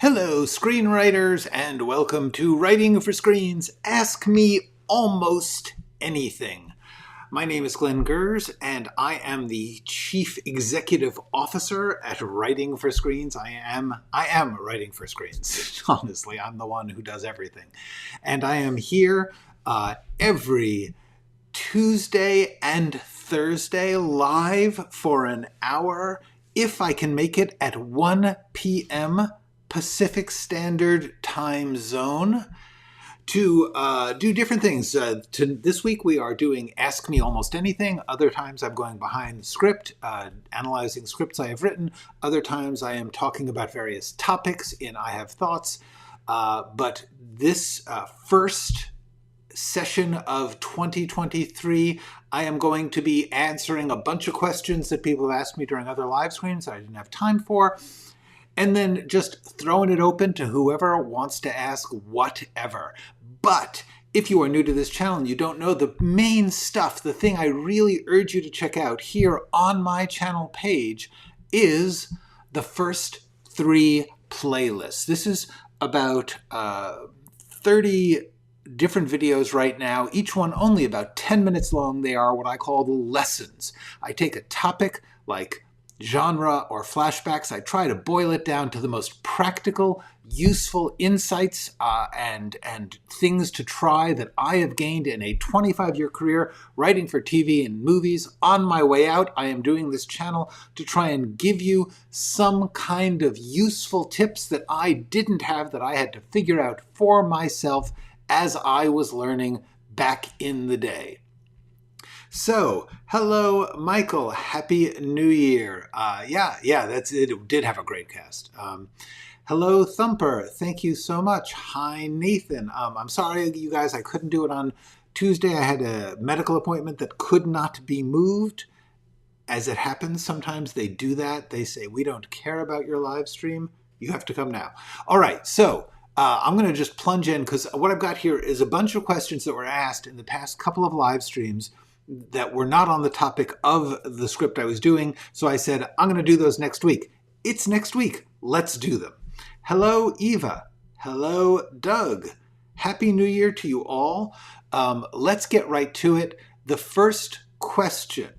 Hello, screenwriters, and welcome to Writing for Screens. Ask me almost anything. My name is Glenn Gers, and I am the Chief Executive Officer at Writing for Screens. I am Writing for Screens. Honestly, I'm the one who does everything. And I am here every Tuesday and Thursday live for an hour, if I can make it at 1 p.m. Pacific Standard Time Zone, to do different things. This week we are doing Ask Me Almost Anything. Other times I'm going behind the script, analyzing scripts I have written. Other times I am talking about various topics in I Have Thoughts. But this first session of 2023, I am going to be answering a bunch of questions that people have asked me during other live streams that I didn't have time for. And then just throwing it open to whoever wants to ask whatever. But if you are new to this channel and you don't know the main stuff, the thing I really urge you to check out here on my channel page is the first 3 playlists. This is about 30 different videos right now, each one only about 10 minutes long. They are what I call the lessons. I take a topic like genre or flashbacks. I try to boil it down to the most practical, useful insights and things to try that I have gained in a 25-year career writing for TV and movies. On my way out, I am doing this channel to try and give you some kind of useful tips that I didn't have, that I had to figure out for myself as I was learning back in the day. So, hello, Michael. Happy New Year. That's it. It did have a great cast. Hello, Thumper. Thank you so much. Hi, Nathan. I'm sorry, you guys, I couldn't do it on Tuesday. I had a medical appointment that could not be moved. As it happens, sometimes they do that. They say, we don't care about your live stream. You have to come now. All right, so I'm going to just plunge in because what I've got here is a bunch of questions that were asked in the past couple of live streams that were not on the topic of the script I was doing. So I said, I'm going to do those next week. It's next week. Let's do them. Hello, Eva. Hello, Doug. Happy New Year to you all. Let's get right to it. The first question.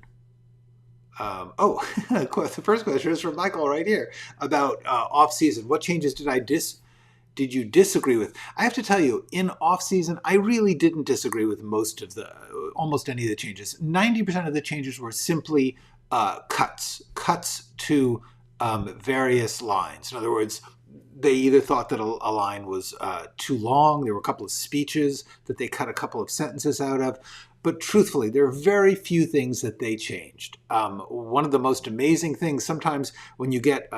The first question is from Michael right here about off-season. What changes did you disagree with? I have to tell you, in off-season, I really didn't disagree with almost any of the changes. 90% of the changes were simply cuts to various lines. In other words, they either thought that a line was too long. There were a couple of speeches that they cut a couple of sentences out of. But truthfully, there are very few things that they changed. One of the most amazing things, sometimes when you get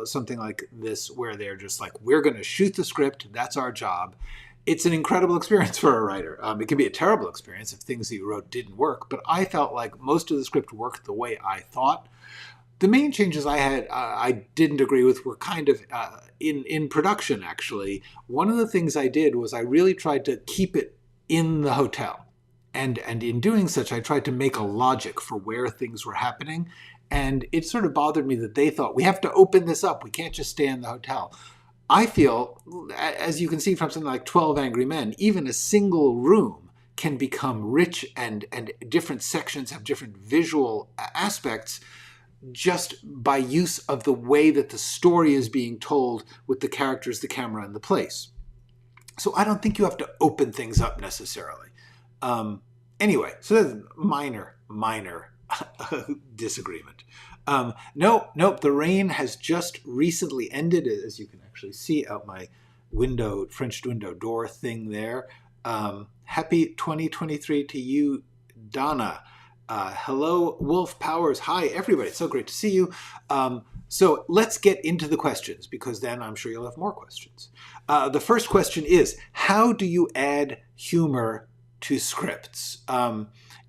something like this where they're just like, we're going to shoot the script, that's our job, it's an incredible experience for a writer. It can be a terrible experience if things that you wrote didn't work, but I felt like most of the script worked the way I thought. The main changes I didn't agree with were kind of in production, actually. One of the things I did was I really tried to keep it in the hotel. And in doing such, I tried to make a logic for where things were happening. And it sort of bothered me that they thought, we have to open this up. We can't just stay in the hotel. I feel, as you can see from something like 12 Angry Men, even a single room can become rich and different sections have different visual aspects just by use of the way that the story is being told with the characters, the camera, and the place. So I don't think you have to open things up necessarily. Anyway, so that's minor disagreement. Nope, the rain has just recently ended, as you can actually see out my window, French window door thing there. Happy 2023 to you, Donna. Hello, Wolf Powers. Hi, everybody. It's so great to see you. So let's get into the questions, because then I'm sure you'll have more questions. The first question is, how do you add humor to scripts?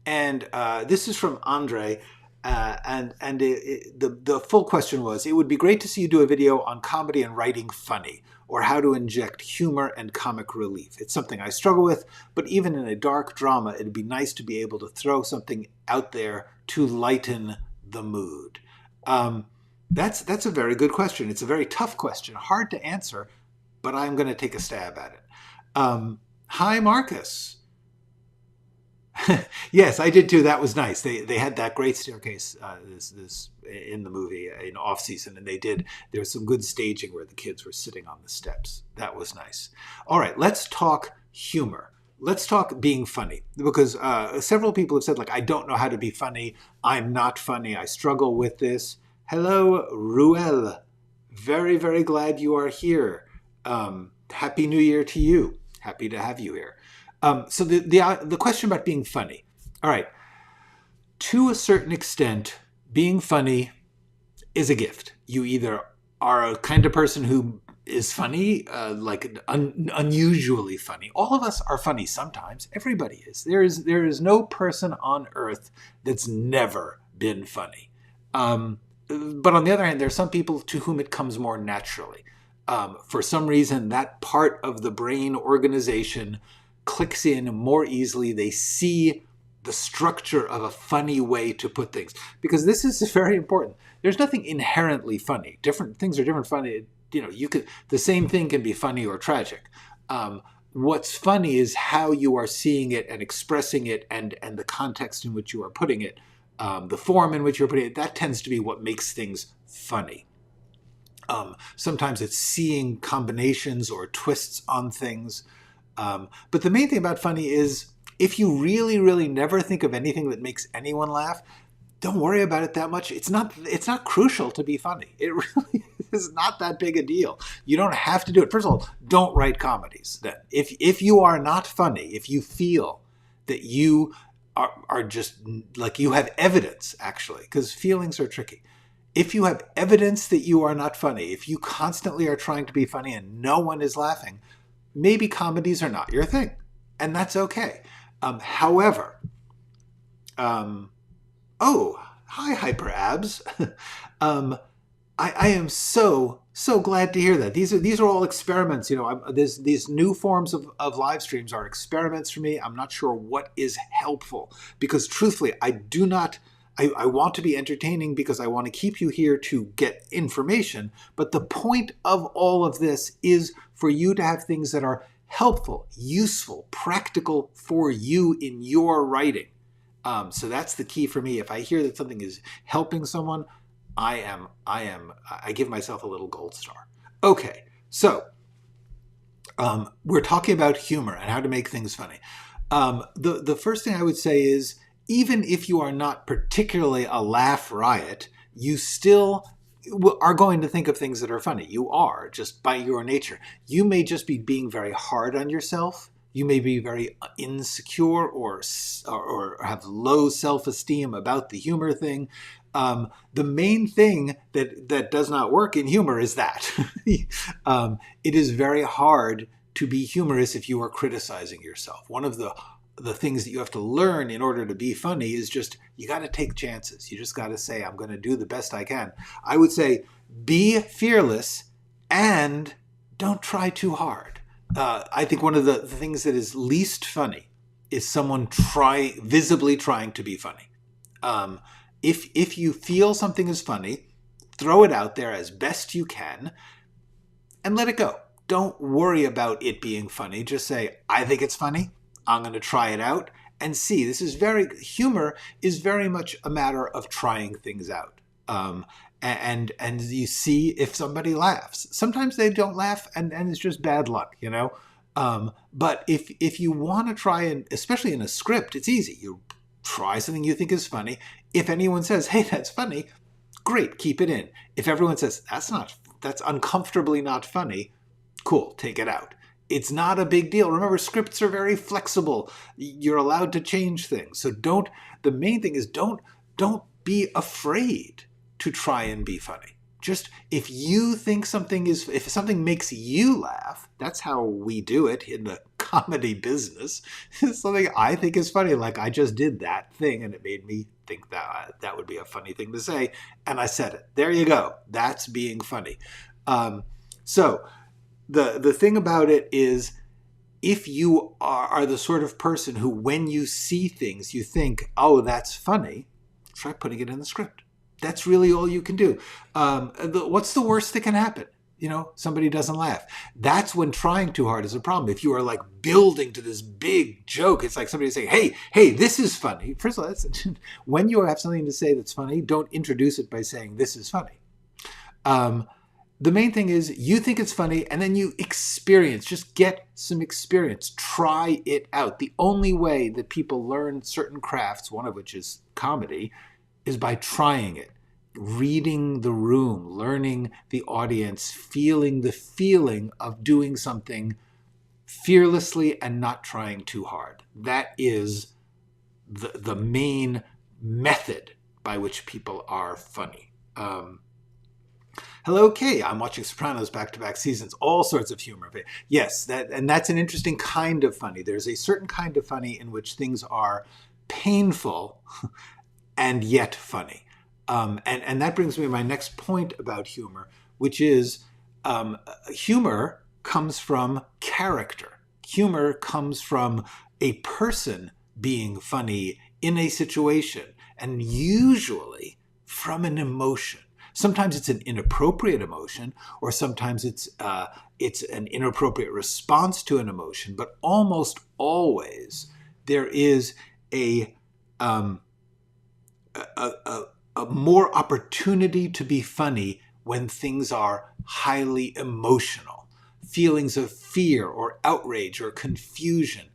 This is from Andre, the full question was, it would be great to see you do a video on comedy and writing funny, or how to inject humor and comic relief. It's something I struggle with, but even in a dark drama, it'd be nice to be able to throw something out there to lighten the mood. That's a very good question. It's a very tough question, hard to answer, but I'm going to take a stab at it. Hi, Marcus. Yes, I did too. That was nice. They had that great staircase this in the movie in off season, and there was some good staging where the kids were sitting on the steps. That was nice. All right, let's talk humor. Let's talk being funny, because several people have said, like, I don't know how to be funny. I'm not funny. I struggle with this. Hello, Ruel. Very, very glad you are here. Happy New Year to you. Happy to have you here. So the question about being funny. All right. To a certain extent, being funny is a gift. You either are a kind of person who is funny, like unusually funny. All of us are funny sometimes. Everybody is. There is no person on earth that's never been funny. But on the other hand, there are some people to whom it comes more naturally. For some reason, that part of the brain organization clicks in more easily. They see the structure of a funny way to put things. Because this is very important. There's nothing inherently funny. Different things are different funny. The same thing can be funny or tragic. What's funny is how you are seeing it and expressing it, and the context in which you are putting it, the form in which you're putting it. That tends to be what makes things funny. Sometimes it's seeing combinations or twists on things. But the main thing about funny is, if you really, really never think of anything that makes anyone laugh, don't worry about it that much. It's not crucial to be funny. It really is not that big a deal. You don't have to do it. First of all, don't write comedies. Then, if you are not funny, if you feel that you are just, like, you have evidence, actually, because feelings are tricky. If you have evidence that you are not funny, if you constantly are trying to be funny and no one is laughing, maybe comedies are not your thing, and that's okay. However, oh, hi, Hyper Abs. I am so glad to hear that. These are all experiments. These new forms of live streams are experiments for me. I'm not sure what is helpful, because truthfully, I want to be entertaining because I want to keep you here to get information. But the point of all of this is for you to have things that are helpful, useful, practical for you in your writing. So that's the key for me. If I hear that something is helping someone, I give myself a little gold star. Okay, so we're talking about humor and how to make things funny. The first thing I would say is, even if you are not particularly a laugh riot, you still are going to think of things that are funny. You are, just by your nature. You may just be being very hard on yourself. You may be very insecure or have low self-esteem about the humor thing. The main thing that does not work in humor is that. It is very hard to be humorous if you are criticizing yourself. One of the things that you have to learn in order to be funny is just, you got to take chances. You just got to say, I'm going to do the best I can. I would say, be fearless and don't try too hard. I think one of the things that is least funny is someone visibly trying to be funny. If you feel something is funny, throw it out there as best you can and let it go. Don't worry about it being funny. Just say, I think it's funny. I'm going to try it out and see. Humor is very much a matter of trying things out. And you see if somebody laughs. Sometimes they don't laugh and it's just bad luck, But if you want to try, and especially in a script, it's easy. You try something you think is funny. If anyone says, hey, that's funny, great, keep it in. If everyone says, that's uncomfortably not funny, cool, take it out. It's not a big deal. Remember, scripts are very flexible. You're allowed to change things. So the main thing is don't be afraid to try and be funny. Just, if something makes you laugh, that's how we do it in the comedy business. Something I think is funny, like I just did that thing and it made me think that would be a funny thing to say. And I said it. There you go. That's being funny. So the thing about it is, if you are the sort of person who, when you see things, you think, oh, that's funny, try putting it in the script. That's really all you can do. What's the worst that can happen? somebody doesn't laugh. That's when trying too hard is a problem. If you are like building to this big joke, it's like somebody saying, hey, this is funny. First of all, when you have something to say that's funny, don't introduce it by saying this is funny. The main thing is you think it's funny and then you experience, just get some experience, try it out. The only way that people learn certain crafts, one of which is comedy, is by trying it. Reading the room, learning the audience, feeling the feeling of doing something fearlessly and not trying too hard. That is the main method by which people are funny. Hello, Kay. I'm watching Sopranos back-to-back seasons. All sorts of humor. Yes, that's an interesting kind of funny. There's a certain kind of funny in which things are painful and yet funny. And that brings me to my next point about humor, which is humor comes from character. Humor comes from a person being funny in a situation, and usually from an emotion. Sometimes it's an inappropriate emotion, or sometimes it's an inappropriate response to an emotion, but almost always there is a more opportunity to be funny when things are highly emotional. Feelings of fear or outrage or confusion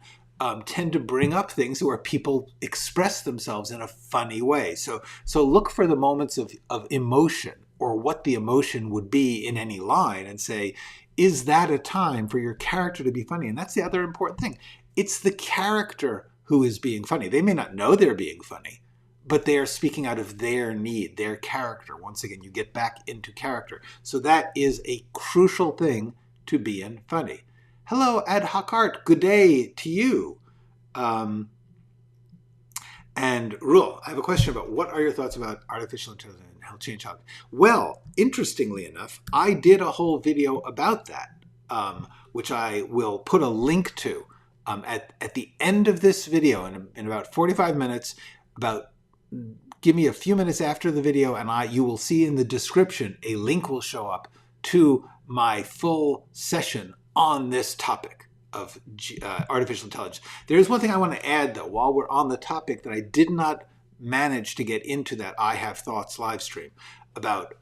tend to bring up things where people express themselves in a funny way. So look for the moments of emotion, or what the emotion would be in any line, and say, is that a time for your character to be funny? And that's the other important thing. It's the character who is being funny. They may not know they're being funny, but they are speaking out of their need, their character. Once again, you get back into character. So that is a crucial thing to being funny. Hello, Ad Hoc Art. Good day to you. And Rule, I have a question about what are your thoughts about artificial intelligence and how change how? Well, interestingly enough, I did a whole video about that, which I will put a link to at the end of this video in about 45 minutes. Give me a few minutes after the video, and you will see in the description a link will show up to my full session on this topic of artificial intelligence. There is one thing I want to add, though, while we're on the topic, that I did not manage to get into that I Have Thoughts live stream about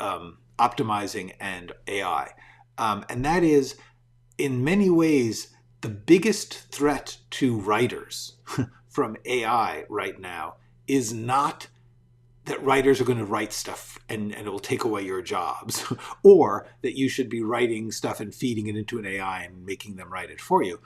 optimizing and AI. And that is, in many ways, the biggest threat to writers from AI right now is not that writers are going to write stuff and it will take away your jobs, or that you should be writing stuff and feeding it into an AI and making them write it for you.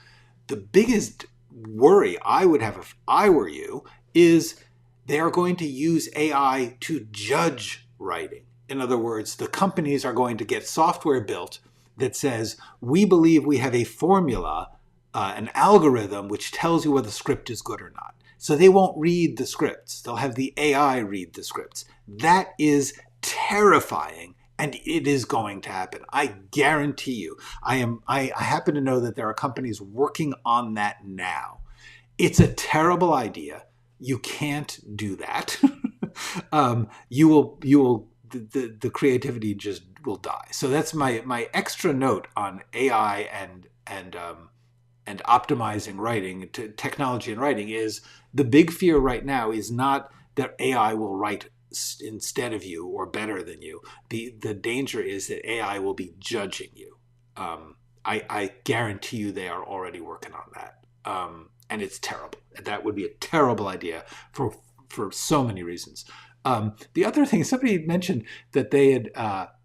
The biggest worry I would have if I were you is they are going to use AI to judge writing. In other words, the companies are going to get software built that says, we believe we have a formula, an algorithm, which tells you whether the script is good or not. So they won't read the scripts. They'll have the AI read the scripts. That is terrifying, and it is going to happen. I guarantee you. I happen to know that there are companies working on that now. It's a terrible idea. You can't do that. The creativity just will die. So that's my extra note on AI and optimizing writing, technology and writing, is the big fear right now is not that AI will write instead of you or better than you. The danger is that AI will be judging you. I guarantee you they are already working on that. And it's terrible. That would be a terrible idea for so many reasons. The other thing, somebody mentioned that they had,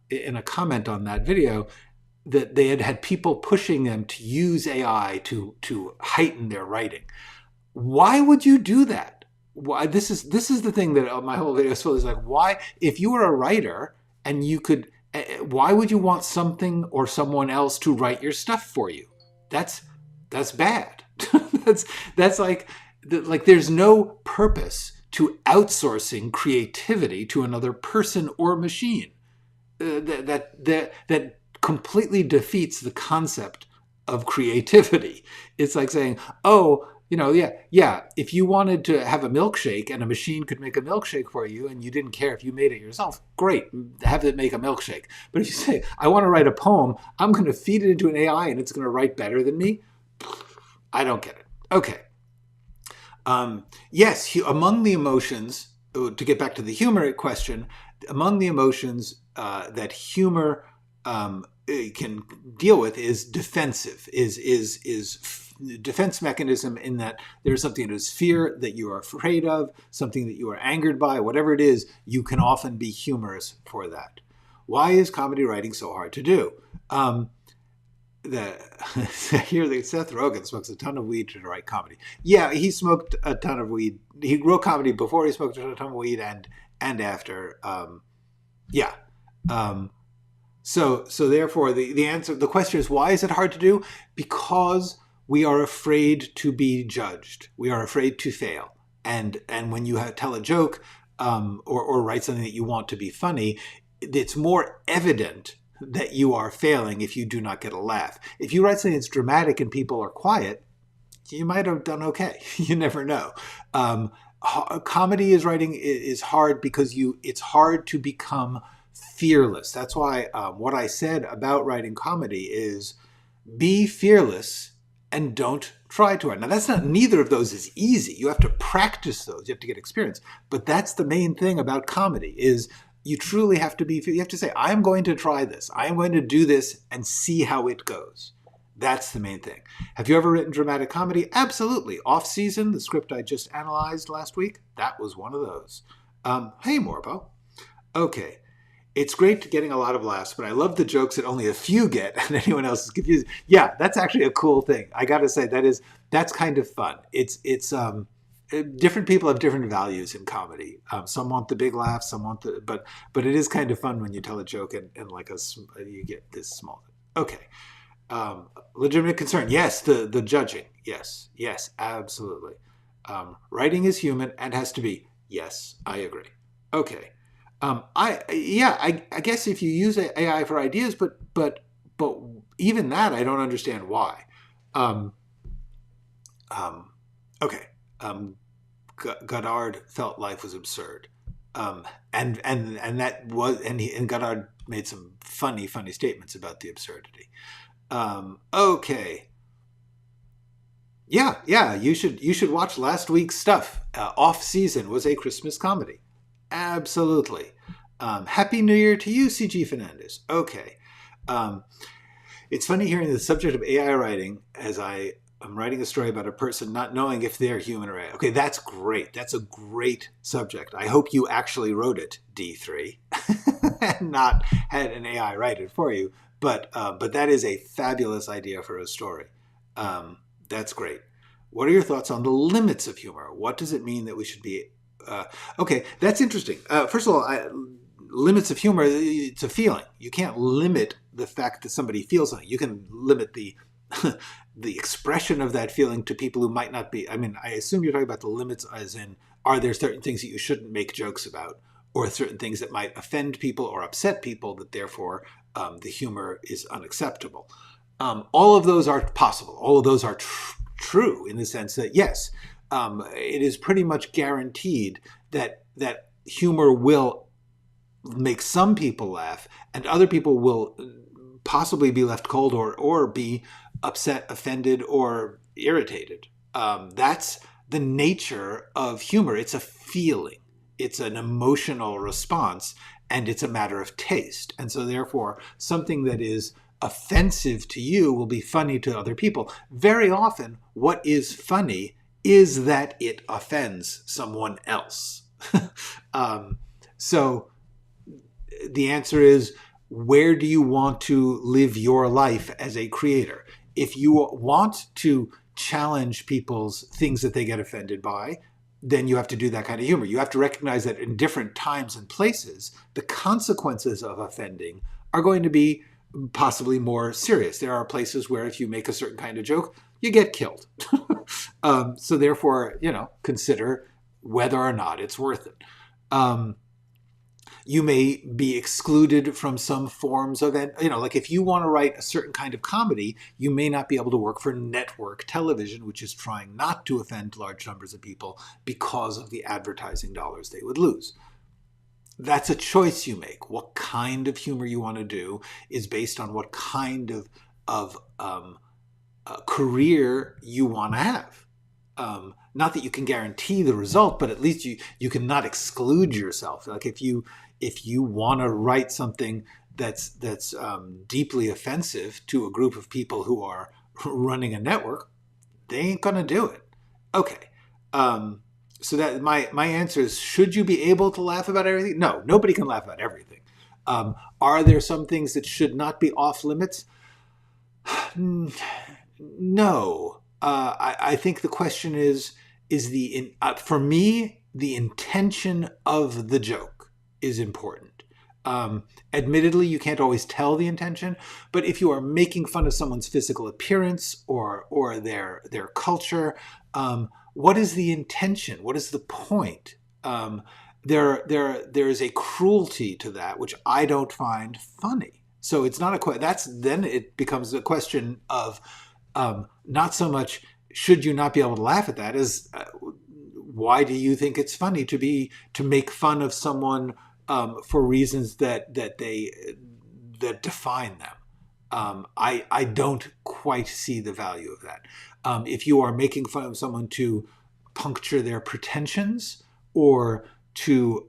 in a comment on that video, that they had people pushing them to use AI to heighten their writing. Why would you do that? Why? This is the thing that my whole video is like, why, if you were a writer and you could, why would you want something or someone else to write your stuff for you? That's bad. that's like there's no purpose to outsourcing creativity to another person or machine. That completely defeats the concept of creativity. It's like saying, oh, if you wanted to have a milkshake and a machine could make a milkshake for you and you didn't care if you made it yourself, great, have it make a milkshake. But if you say, I want to write a poem, I'm going to feed it into an AI and it's going to write better than me, I don't get it. Okay. Yes, among the emotions, to get back to the humor question, among the emotions that humor can deal with is defensive, is defense mechanism, in that there's something that is fear that you are afraid of, something that you are angered by, whatever it is, you can often be humorous for that. Why is comedy writing so hard to do? Here, Seth Rogen smokes a ton of weed to write comedy. Yeah, he smoked a ton of weed. He wrote comedy before he smoked a ton of weed and after. So therefore, the answer, the question is, why is it hard to do? Because we are afraid to be judged. We are afraid to fail. And when you tell a joke or write something that you want to be funny, it's more evident that you are failing if you do not get a laugh. If you write something that's dramatic and people are quiet, you might have done okay. You never know. Comedy is hard because it's hard to become fearless. That's why what I said about writing comedy is be fearless and don't try to write. Now, neither of those is easy. You have to practice those. You have to get experience. But that's the main thing about comedy is you truly have to you have to say, I'm going to try this. I'm going to do this and see how it goes. That's the main thing. Have you ever written dramatic comedy? Absolutely. Off Season, the script I just analyzed last week, that was one of those. Hey, Morbo. Okay. It's great getting a lot of laughs, but I love the jokes that only a few get and anyone else is confused. Yeah, that's actually a cool thing. I got to say, that's kind of fun. It's different people have different values in comedy. Some want the big laughs, some want but it is kind of fun when you tell a joke and like you get this small. Okay. Legitimate concern. Yes, the judging. Yes, absolutely. Writing is human and has to be. Yes, I agree. Okay. I guess if you use AI for ideas, but even that, I don't understand why. Okay. Goddard felt life was absurd. And Goddard made some funny statements about the absurdity. Okay. Yeah, you should watch last week's stuff. Off Season was a Christmas comedy. Absolutely. Happy New Year to you, CG Fernandez. Okay. It's funny hearing the subject of AI writing as I'm writing a story about a person not knowing if they're human or AI. Okay, that's great. That's a great subject. I hope you actually wrote it, D3, and not had an AI write it for you. But that is a fabulous idea for a story. That's great. What are your thoughts on the limits of humor? What does it mean that we should be... okay, that's interesting. First of all, limits of humor, it's a feeling. You can't limit the fact that somebody feels something. You can limit the the expression of that feeling to people who might not be... I mean, I assume you're talking about the limits as in, are there certain things that you shouldn't make jokes about, or certain things that might offend people or upset people that therefore the humor is unacceptable. All of those are possible. All of those are true in the sense that, yes, it is pretty much guaranteed that humor will make some people laugh and other people will possibly be left cold or be upset, offended, or irritated. That's the nature of humor. It's a feeling. It's an emotional response, and it's a matter of taste. And so therefore, something that is offensive to you will be funny to other people. Very often, what is funny is that it offends someone else. So the answer is, where do you want to live your life as a creator? If you want to challenge people's things that they get offended by, then you have to do that kind of humor. You have to recognize that in different times and places, the consequences of offending are going to be possibly more serious. There are places where if you make a certain kind of joke, you get killed. So therefore, consider whether or not it's worth it. You may be excluded from some forms of it. Like if you want to write a certain kind of comedy, you may not be able to work for network television, which is trying not to offend large numbers of people because of the advertising dollars they would lose. That's a choice you make. What kind of humor you want to do is based on what kind of career you want to have. Not that you can guarantee the result, but at least you cannot exclude yourself. Like if you want to write something that's deeply offensive to a group of people who are running a network, they ain't gonna do it. Okay. So that my answer is, should you be able to laugh about everything? No, nobody can laugh about everything. Are there some things that should not be off limits? No. I think the question is for me, the intention of the joke is important. Admittedly, you can't always tell the intention, but if you are making fun of someone's physical appearance or their culture, what is the intention? What is the point? There is a cruelty to that which I don't find funny. So it's not then it becomes a question of not so much should you not be able to laugh at that as why do you think it's funny to make fun of someone for reasons that define them. I don't quite see the value of that. If you are making fun of someone to puncture their pretensions or to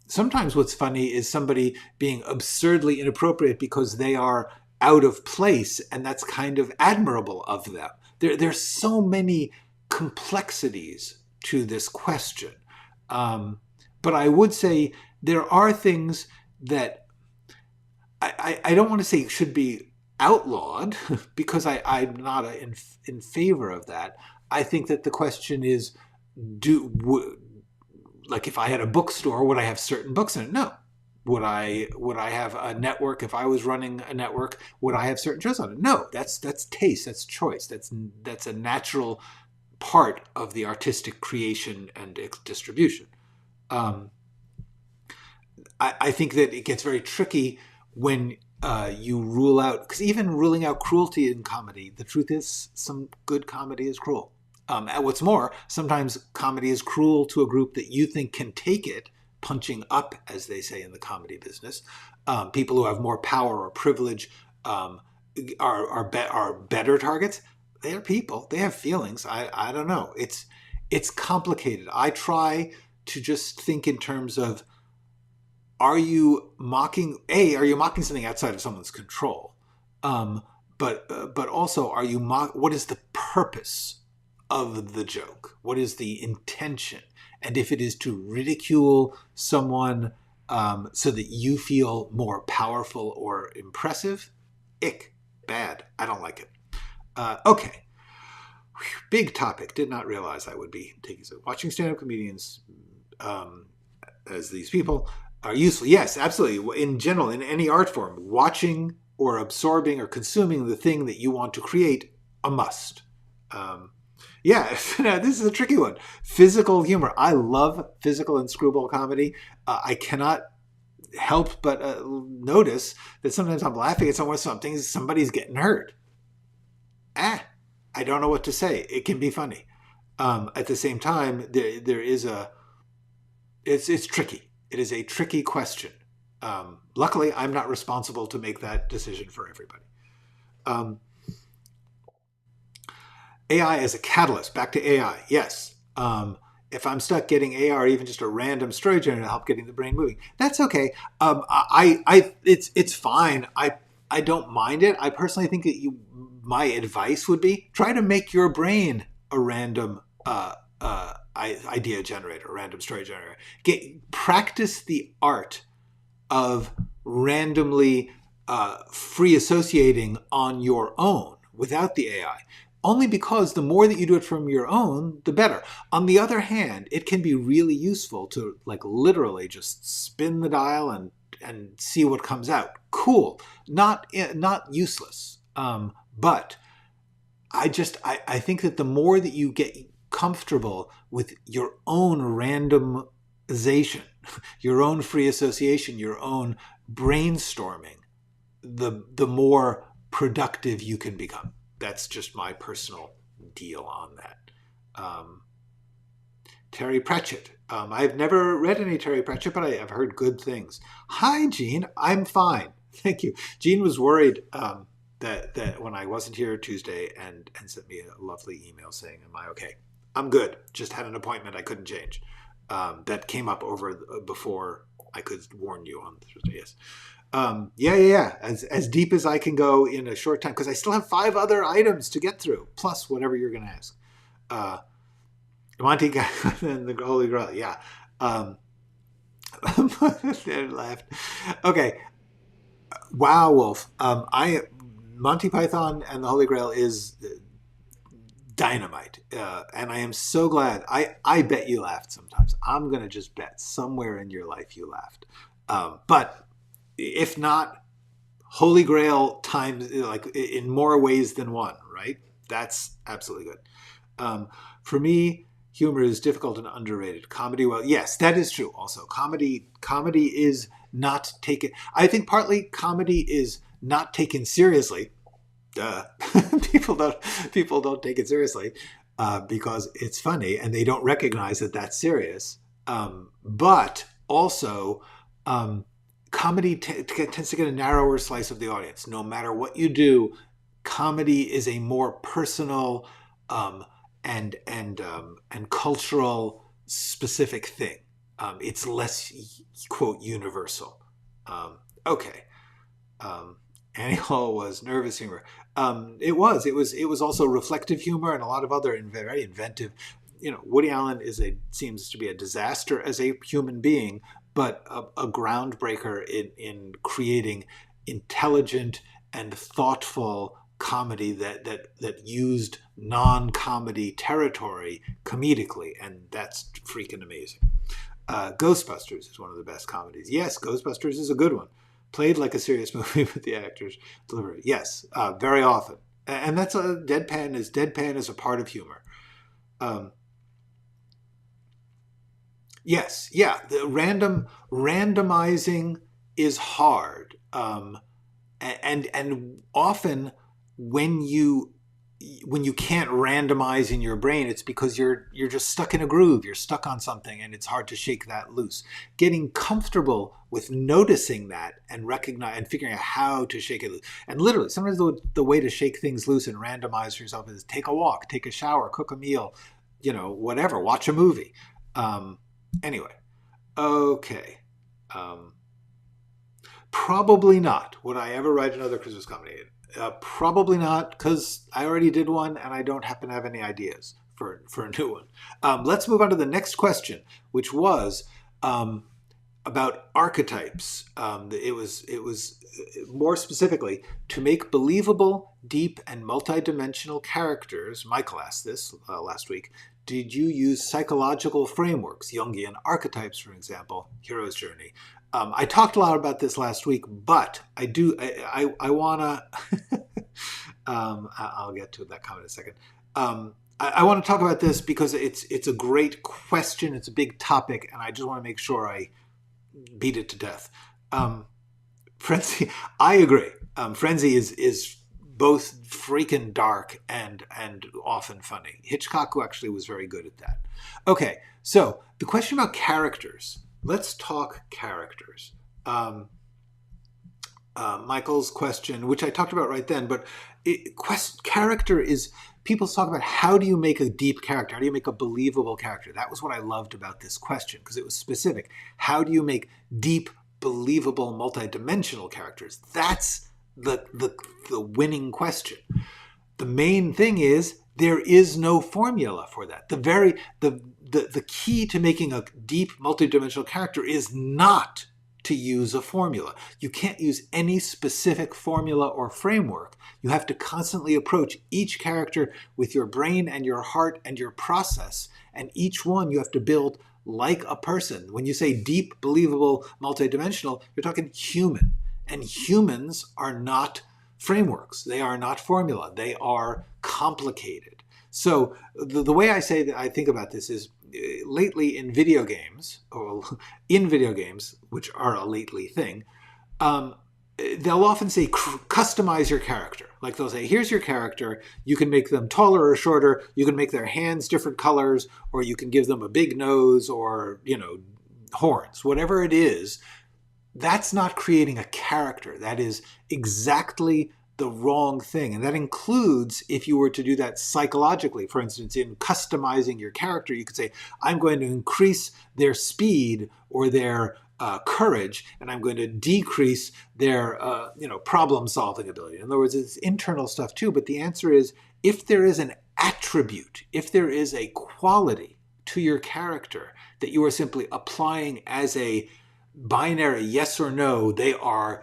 sometimes what's funny is somebody being absurdly inappropriate because they are out of place, and that's kind of admirable of them. There's so many complexities to this question. But I would say there are things that I don't want to say should be outlawed because I'm not in favor of that. I think that the question is, like if I had a bookstore, would I have certain books in it? No. Would I have a network? If I was running a network, would I have certain shows on it? No. That's taste. That's choice. That's a natural part of the artistic creation and distribution. I think that it gets very tricky when you rule out, because even ruling out cruelty in comedy, the truth is some good comedy is cruel. And what's more, sometimes comedy is cruel to a group that you think can take it, punching up, as they say in the comedy business. People who have more power or privilege are better targets. They're people. They have feelings. I don't know. It's complicated. I try to just think in terms of, are you mocking something outside of someone's control? But also, what is the purpose of the joke? What is the intention? And if it is to ridicule someone so that you feel more powerful or impressive, bad. I don't like it. Okay. Big topic. Did not realize I would be taking so. Watching stand-up comedians as these people are useful. Yes, absolutely. In general, in any art form, watching or absorbing or consuming the thing that you want to create, a must. This is a tricky one. Physical humor. I love physical and screwball comedy. I cannot help but notice that sometimes I'm laughing at somebody's getting hurt. I don't know what to say. It can be funny. At the same time, there is it's tricky. It is a tricky question. Luckily, I'm not responsible to make that decision for everybody. AI as a catalyst. Back to AI. Yes. If I'm stuck getting AI or even just a random story generator to help getting the brain moving, that's okay. It's fine. I don't mind it. I personally think that my advice would be try to make your brain a random idea generator, random story generator. Practice the art of randomly free associating on your own without the AI. Only because the more that you do it from your own, the better. On the other hand, it can be really useful to literally just spin the dial and see what comes out. Cool. Not useless. But I think that the more that you get comfortable with your own randomization, free association, your own brainstorming, the more productive you can become. That's just my personal deal on that. Terry Pratchett. I've never read any Terry Pratchett, but I've heard good things. Hi, Jean. I'm fine. Thank you. Jean was worried that when I wasn't here Tuesday and sent me a lovely email saying, am I okay? I'm good. Just had an appointment I couldn't change. That came up before I could warn you on Thursday. Yes. Yeah. As deep as I can go in a short time, because I still have 5 other items to get through, plus whatever you're going to ask. Monty and the Holy Grail. Yeah. They laughed. Okay. Wow, Wolf. Monty Python and the Holy Grail is dynamite. And I am so glad. I bet you laughed sometimes. I'm going to just bet somewhere in your life you laughed. But if not, Holy Grail times, like in more ways than one, right? That's absolutely good. For me, humor is difficult and underrated. Comedy, well, yes, that is true. Also, comedy is not taken. I think partly comedy is not taken seriously. People don't take it seriously because it's funny and they don't recognize that that's serious. But also, comedy tends to get a narrower slice of the audience. No matter what you do, comedy is a more personal and cultural specific thing. It's less, quote, universal. Okay. Annie Hall was nervous humor. It was also reflective humor and a lot of other very inventive. Woody Allen seems to be a disaster as a human being, but a groundbreaker in creating intelligent and thoughtful comedy that used non-comedy territory comedically, and that's freaking amazing. Ghostbusters is one of the best comedies. Yes, Ghostbusters is a good one. Played like a serious movie with the actors deliver it. Yes, very often. And that's deadpan is a part of humor. Yes, yeah. The randomizing is hard. And often when you can't randomize in your brain, it's because you're just stuck in a groove. You're stuck on something and it's hard to shake that loose. Getting comfortable with noticing that and figuring out how to shake it loose. And literally, sometimes the way to shake things loose and randomize for yourself is take a walk, take a shower, cook a meal, whatever, watch a movie. Anyway, okay. Probably not would I ever write another Christmas comedy. Probably not, because I already did one and I don't happen to have any ideas for a new one. Let's move on to the next question, which was about archetypes. It was more specifically to make believable, deep, and multidimensional characters. Michael asked this last week. Did you use psychological frameworks, Jungian archetypes, for example, hero's journey? I talked a lot about this last week, but I want to, I'll get to that comment in a second. I want to talk about this because it's a great question. It's a big topic, and I just want to make sure I beat it to death. Frenzy, I agree. Frenzy is both freaking dark and often funny. Hitchcock actually was very good at that. Okay, so the question about characters. Let's talk characters. Michael's question, which I talked about right then, but character is, people talk about how do you make a deep character? How do you make a believable character? That was what I loved about this question because it was specific. How do you make deep, believable, multidimensional characters? That's the winning question. The main thing is there is no formula for that. The key to making a deep multidimensional character is not to use a formula. You can't use any specific formula or framework. You have to constantly approach each character with your brain and your heart and your process, and each one you have to build like a person. When you say deep, believable, multidimensional, you're talking human. And humans are not frameworks. They are not formula. They are complicated. So the way I think about this is lately in video games, or in video games, which are a lately thing, they'll often say customize your character. Like they'll say, here's your character. You can make them taller or shorter. You can make their hands different colors, or you can give them a big nose or, horns, whatever it is. That's not creating a character. That is exactly the wrong thing. And that includes if you were to do that psychologically. For instance, in customizing your character, you could say, I'm going to increase their speed or their courage, and I'm going to decrease their problem-solving ability. In other words, it's internal stuff too. But the answer is, if there is an attribute, if there is a quality to your character that you are simply applying as a binary yes or no, they are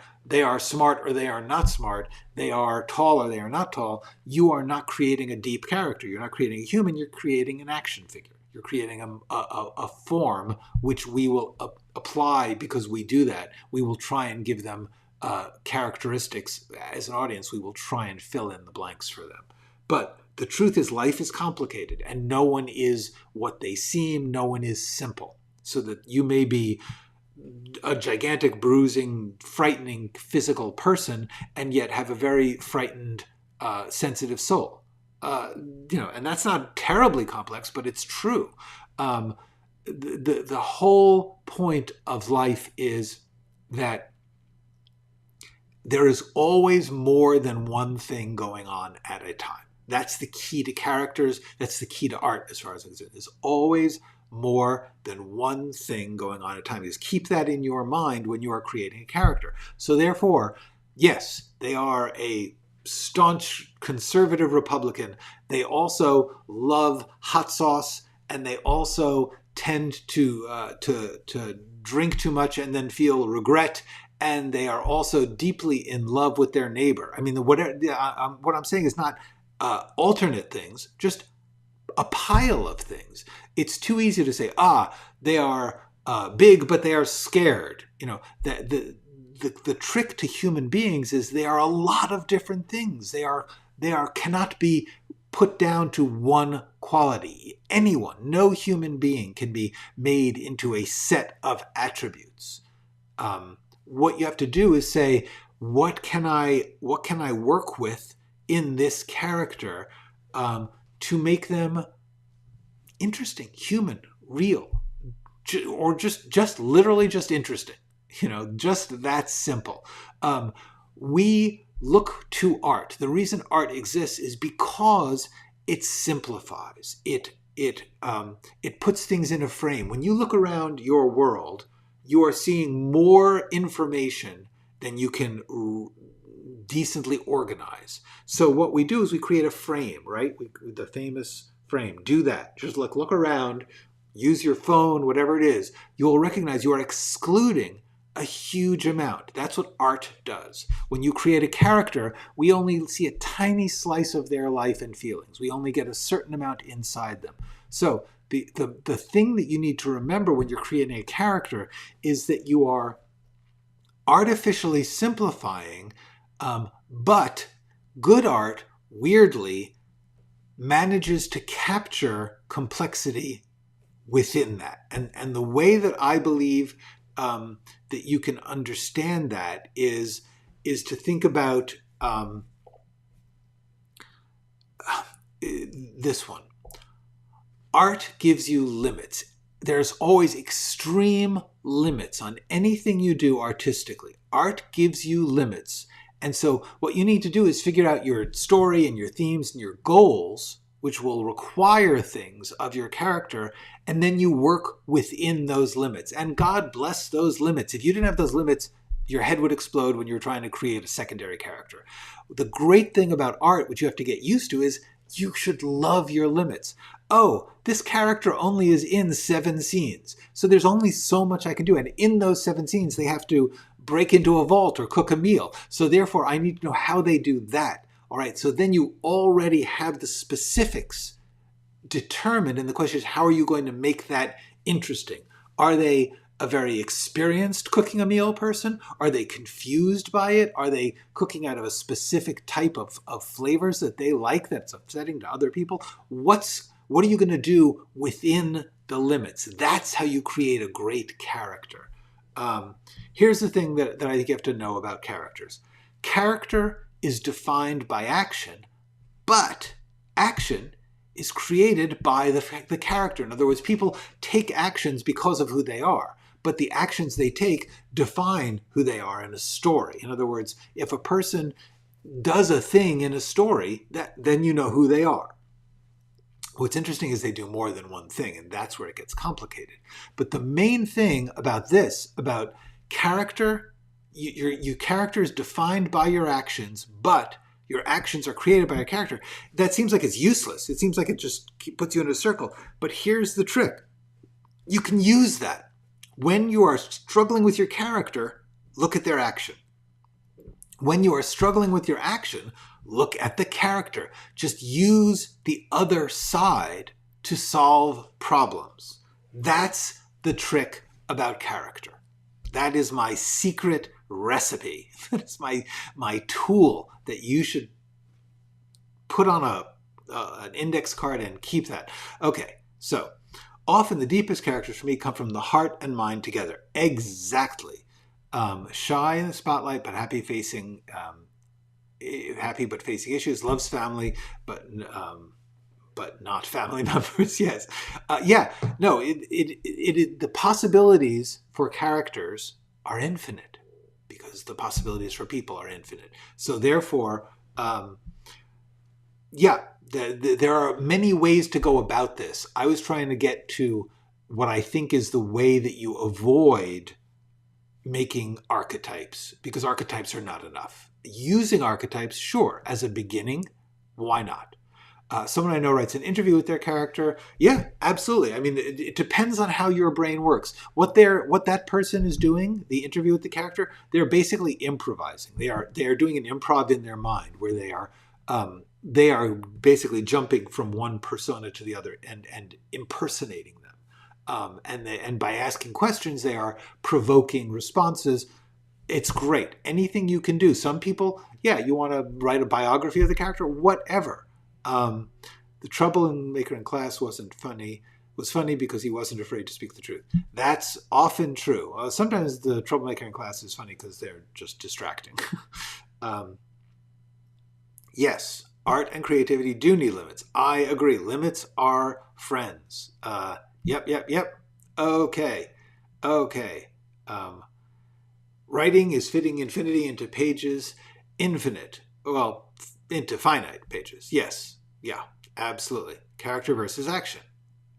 smart or they are not smart, they are tall or they are not tall, you are not creating a deep character. You're not creating a human, you're creating an action figure. You're creating a form which we will apply because we do that. We will try and give them characteristics. As an audience, we will try and fill in the blanks for them. But the truth is, life is complicated, and no one is what they seem. No one is simple. So that you may be a gigantic, bruising, frightening physical person and yet have a very frightened, sensitive soul. And that's not terribly complex, but it's true. The whole point of life is that there is always more than one thing going on at a time. That's the key to characters. That's the key to art, as far as I'm concerned. There's always more than one thing going on at a time. Just keep that in your mind when you are creating a character. So therefore, yes, they are a staunch conservative Republican. They also love hot sauce, and they also tend to drink too much and then feel regret. And they are also deeply in love with their neighbor. I mean, what I'm saying is not alternate things, just a pile of things. It's too easy to say, they are big, but they are scared. The trick to human beings is they are a lot of different things. They cannot be put down to one quality. Anyone, no human being can be made into a set of attributes. What you have to do is say, what can I work with in this character to make them interesting, human, real, or just literally just interesting. Just that simple. We look to art. The reason art exists is because it simplifies. It puts things in a frame. When you look around your world, you are seeing more information than you can decently organize. So what we do is we create a frame, right? The famous frame. Do that. Just look around. Use your phone, whatever it is. You will recognize you are excluding a huge amount. That's what art does. When you create a character, we only see a tiny slice of their life and feelings. We only get a certain amount inside them. So the thing that you need to remember when you're creating a character is that you are artificially simplifying, but good art, weirdly, manages to capture complexity within that. And the way that I believe that you can understand that is to think about this one. Art gives you limits. There's always extreme limits on anything you do artistically. Art gives you limits. And so what you need to do is figure out your story and your themes and your goals, which will require things of your character, and then you work within those limits. And God bless those limits. If you didn't have those limits, your head would explode when you're trying to create a secondary character. The great thing about art, which you have to get used to, is you should love your limits. Oh, this character only is in 7 scenes, so there's only so much I can do. And in those 7 scenes, they have to break into a vault or cook a meal. So therefore, I need to know how they do that. All right, so then you already have the specifics determined, and the question is, how are you going to make that interesting? Are they a very experienced cooking a meal person? Are they confused by it? Are they cooking out of a specific type of flavors that they like that's upsetting to other people? What are you going to do within the limits. That's how you create a great character. Here's the thing that I think you have to know about characters. Character is defined by action, but action is created by the character. In other words, people take actions because of who they are, but the actions they take define who they are in a story. In other words, if a person does a thing in a story, then you know who they are. What's interesting is they do more than one thing, and that's where it gets complicated. But the main thing about this, about character, your character is defined by your actions, but your actions are created by a character. That seems like it's useless. It seems like it just puts you in a circle. But here's the trick. You can use that. When you are struggling with your character, look at their action. When you are struggling with your action, look at the character. Just use the other side to solve problems. That's the trick about character. That is my secret recipe. That is my tool that you should put on an index card and keep that. Okay, so often the deepest characters for me come from the heart and mind together. Exactly. Shy in the spotlight, but happy but facing issues. Loves family, but not family members. Yes, No. The possibilities for characters are infinite because the possibilities for people are infinite. So therefore, there are many ways to go about this. I was trying to get to what I think is the way that you avoid making archetypes, because archetypes are not enough. Using archetypes, sure, as a beginning, why not? Someone I know writes an interview with their character. Yeah, absolutely. I mean, it depends on how your brain works. What that person is doing, the interview with the character, they're basically improvising. They are doing an improv in their mind where they are basically jumping from one persona to the other and impersonating them. And by asking questions, they are provoking responses. It's great. Anything you can do. Some people, you want to write a biography of the character, whatever. The troublemaker in class was funny because he wasn't afraid to speak the truth. That's often true. Sometimes the troublemaker in class is funny because they're just distracting. Yes, art and creativity do need limits. I agree. Limits are friends. Yep. Okay. Writing is fitting infinity into pages, infinite. Well, into finite pages. Yes. Yeah, absolutely. Character versus action.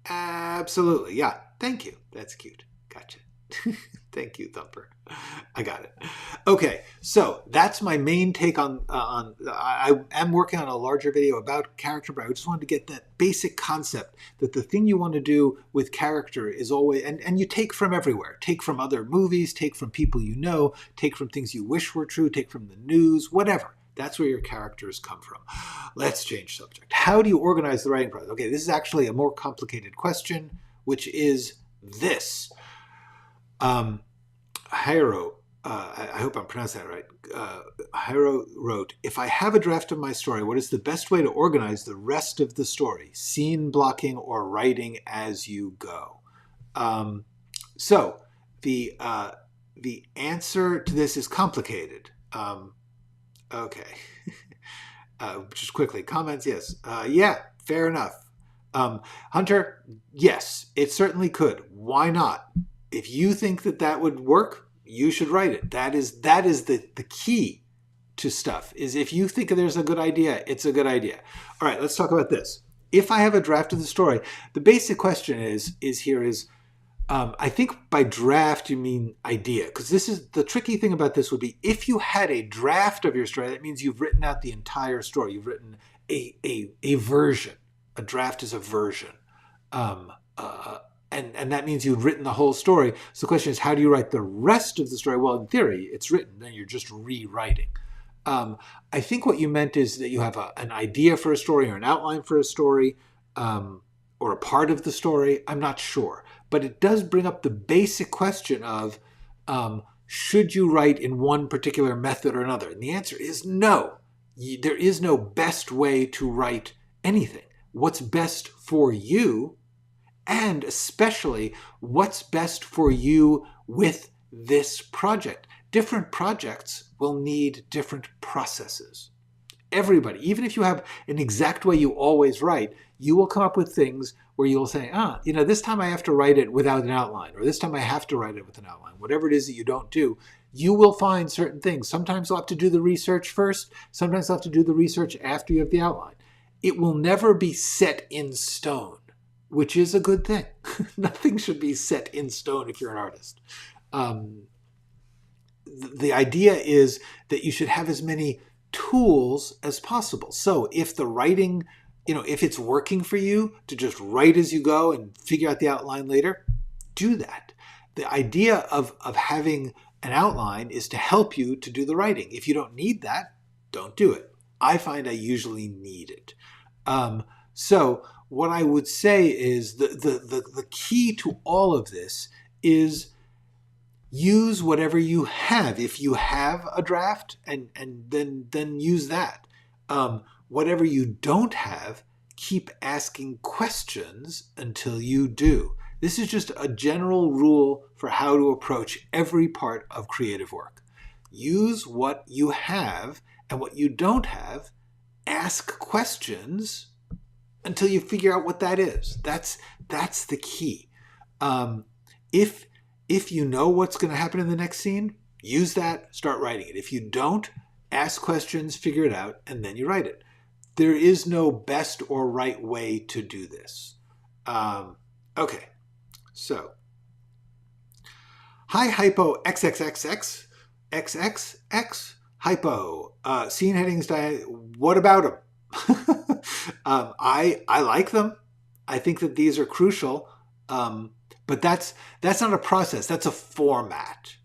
Absolutely. Yeah. Thank you. That's cute. Gotcha. Thank you, Thumper. I got it. Okay, so that's my main take on. I am working on a larger video about character, but I just wanted to get that basic concept that the thing you want to do with character is always, and you take from everywhere. Take from other movies, take from people you know, take from things you wish were true, take from the news, whatever. That's where your characters come from. Let's change subject. How do you organize the writing process? Okay, this is actually a more complicated question, which is this. Hiro, I hope I'm pronouncing that right. Hiro wrote, if I have a draft of my story, what is the best way to organize the rest of the story? Scene blocking or writing as you go? So the answer to this is complicated. Okay. Just quickly, comments, yes. Yeah, fair enough. Hunter, yes, it certainly could. Why not? If you think that would work, you should write it. That is the key to stuff, is if you think there's a good idea, it's a good idea. All right, let's talk about this. If I have a draft of the story, the basic question is I think by draft you mean idea, because this is the tricky thing about this would be if you had a draft of your story, that means you've written out the entire story. You've written a version. A draft is a version. And that means you've written the whole story. So the question is, how do you write the rest of the story? Well, in theory, it's written. Then you're just rewriting. I think what you meant is that you have an idea for a story or an outline for a story or a part of the story. I'm not sure. But it does bring up the basic question of should you write in one particular method or another? And the answer is no. There is no best way to write anything. What's best for you and especially what's best for you with this project. Different projects will need different processes. Everybody, even if you have an exact way you always write, you will come up with things where you'll say, this time I have to write it without an outline, or this time I have to write it with an outline. Whatever it is that you don't do, you will find certain things. Sometimes you'll have to do the research first. Sometimes you'll have to do the research after you have the outline. It will never be set in stone, which is a good thing. Nothing should be set in stone if you're an artist. The idea is that you should have as many tools as possible. So if the writing, if it's working for you to just write as you go and figure out the outline later, do that. The idea of having an outline is to help you to do the writing. If you don't need that, don't do it. I find I usually need it. So what I would say is the key to all of this is use whatever you have. If you have a draft, and then use that. Whatever you don't have, keep asking questions until you do. This is just a general rule for how to approach every part of creative work. Use what you have, and what you don't have, ask questions until you figure out what that is. That's the key. If you know what's going to happen in the next scene, use that, start writing it. If you don't, ask questions, figure it out, and then you write it. There is no best or right way to do this. Okay, so hi hypo XXXX XXX hypo scene headings. What about them? I like them. I think that these are crucial. But that's not a process. That's a format.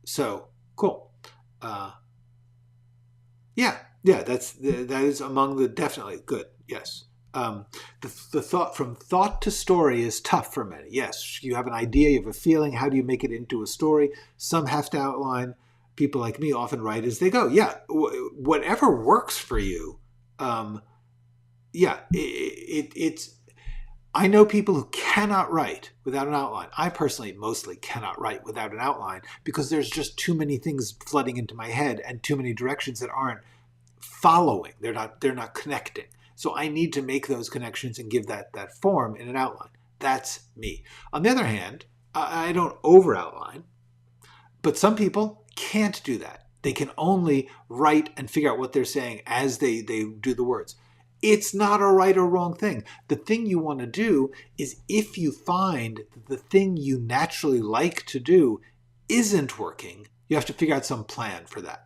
So cool. That is among the definitely good. Yes. The thought from thought to story is tough for many. Yes, you have an idea, you have a feeling. How do you make it into a story? Some have to outline. People like me often write as they go. Yeah, whatever works for you. It's. I know people who cannot write without an outline. I personally mostly cannot write without an outline because there's just too many things flooding into my head and too many directions that aren't following. They're not connecting. So I need to make those connections and give that form in an outline. That's me. On the other hand, I don't over outline, but some people can't do that. They can only write and figure out what they're saying as they do the words. It's not a right or wrong thing. The thing you want to do is, if you find that the thing you naturally like to do isn't working, you have to figure out some plan for that.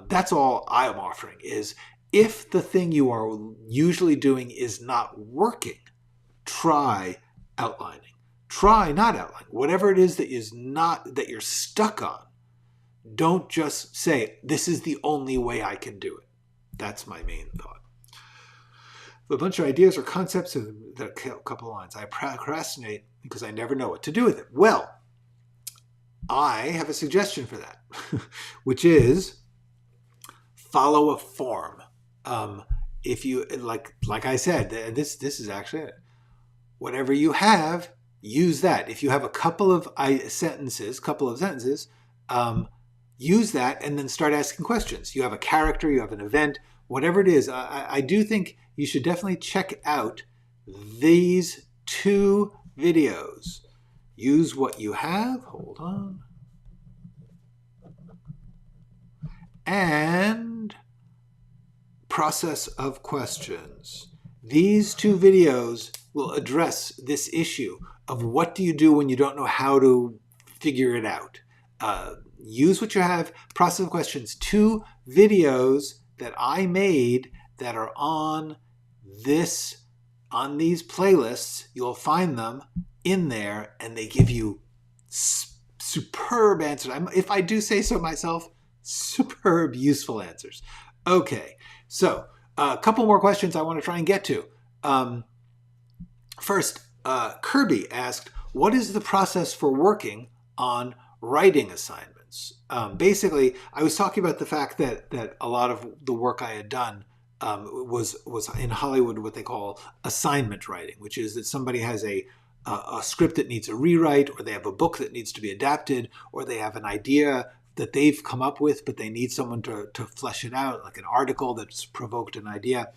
That's all I am offering is, if the thing you are usually doing is not working, try outlining. Try not outlining. Whatever it is that you're stuck on, don't just say, this is the only way I can do it. That's my main thought. A bunch of ideas or concepts that a couple of lines. I procrastinate because I never know what to do with it. Well, I have a suggestion for that, which is follow a form. If you like I said, this is actually it. Whatever you have, use that. If you have a couple of sentences, use that and then start asking questions. You have a character, you have an event, whatever it is. I do think you should definitely check out these two videos. Use what you have. Hold on. And process of questions. These two videos will address this issue of what do you do when you don't know how to figure it out. Use what you have. Process of questions. 2 videos that I made that are on these playlists. You'll find them in there, and they give you superb answers. If I do say so myself, superb, useful answers. Okay, so a couple more questions I want to try and get to. First, Kirby asked, what is the process for working on writing assignments? Basically, I was talking about the fact that a lot of the work I had done was in Hollywood what they call assignment writing, which is that somebody has a a script that needs a rewrite, or they have a book that needs to be adapted, or they have an idea that they've come up with, but they need someone to flesh it out, like an article that's provoked an idea.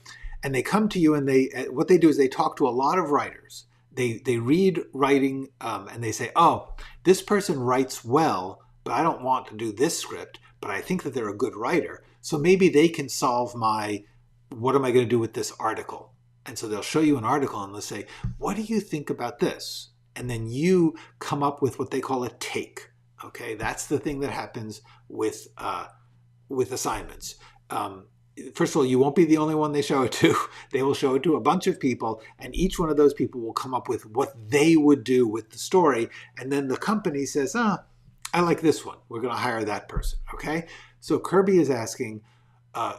And they come to you, and what they do is they talk to a lot of writers. They read writing, and they say, oh, this person writes well, but I don't want to do this script, but I think that they're a good writer. So maybe they can solve what am I going to do with this article? And so they'll show you an article and they'll say, what do you think about this? And then you come up with what they call a take. Okay, that's the thing that happens with assignments. First of all, you won't be the only one they show it to. They will show it to a bunch of people, and each one of those people will come up with what they would do with the story. And then the company says, I like this one. We're going to hire that person. Okay, so Kirby is asking,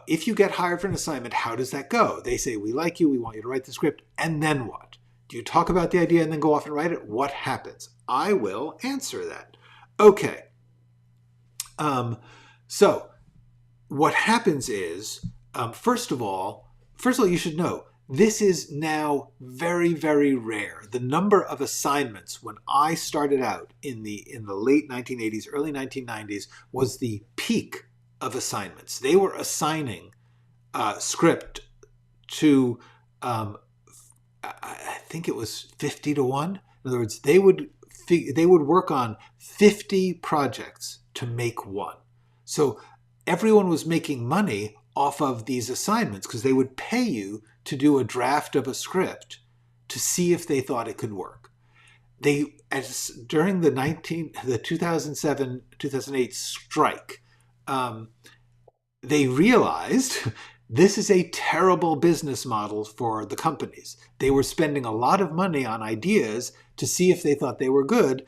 if you get hired for an assignment, how does that go? They say, we like you, we want you to write the script, and then what? Do you talk about the idea and then go off and write it? What happens? I will answer that. Okay. So what happens is, first of all, you should know, this is now very, very rare. The number of assignments when I started out in the late 1980s, early 1990s was the peak of assignments. They were assigning script to, I think it was 50 to 1. In other words, they would work on 50 projects to make one. So everyone was making money off of these assignments because they would pay you to do a draft of a script to see if they thought it could work. During the 2007-2008 strike, they realized this is a terrible business model for the companies. They were spending a lot of money on ideas to see if they thought they were good.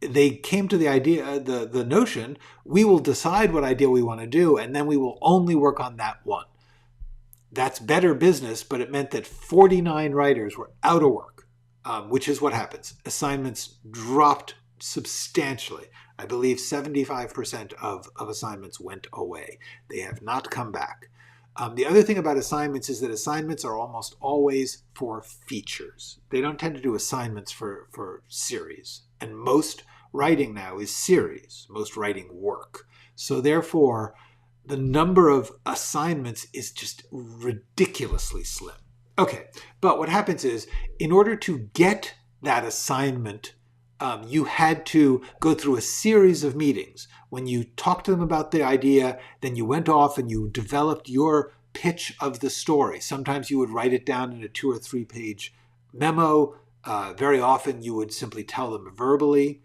They came to the idea, the notion, we will decide what idea we want to do, and then we will only work on that one. That's better business, but it meant that 49 writers were out of work, which is what happens. Assignments dropped substantially. I believe 75% of assignments went away. They have not come back. The other thing about assignments is that assignments are almost always for features. They don't tend to do assignments for series. And most writing now is series, most writing work. So therefore, the number of assignments is just ridiculously slim. Okay, but what happens is, in order to get that assignment, you had to go through a series of meetings. When you talked to them about the idea, then you went off and you developed your pitch of the story. Sometimes you would write it down in a 2 or 3 page memo. Very often you would simply tell them verbally.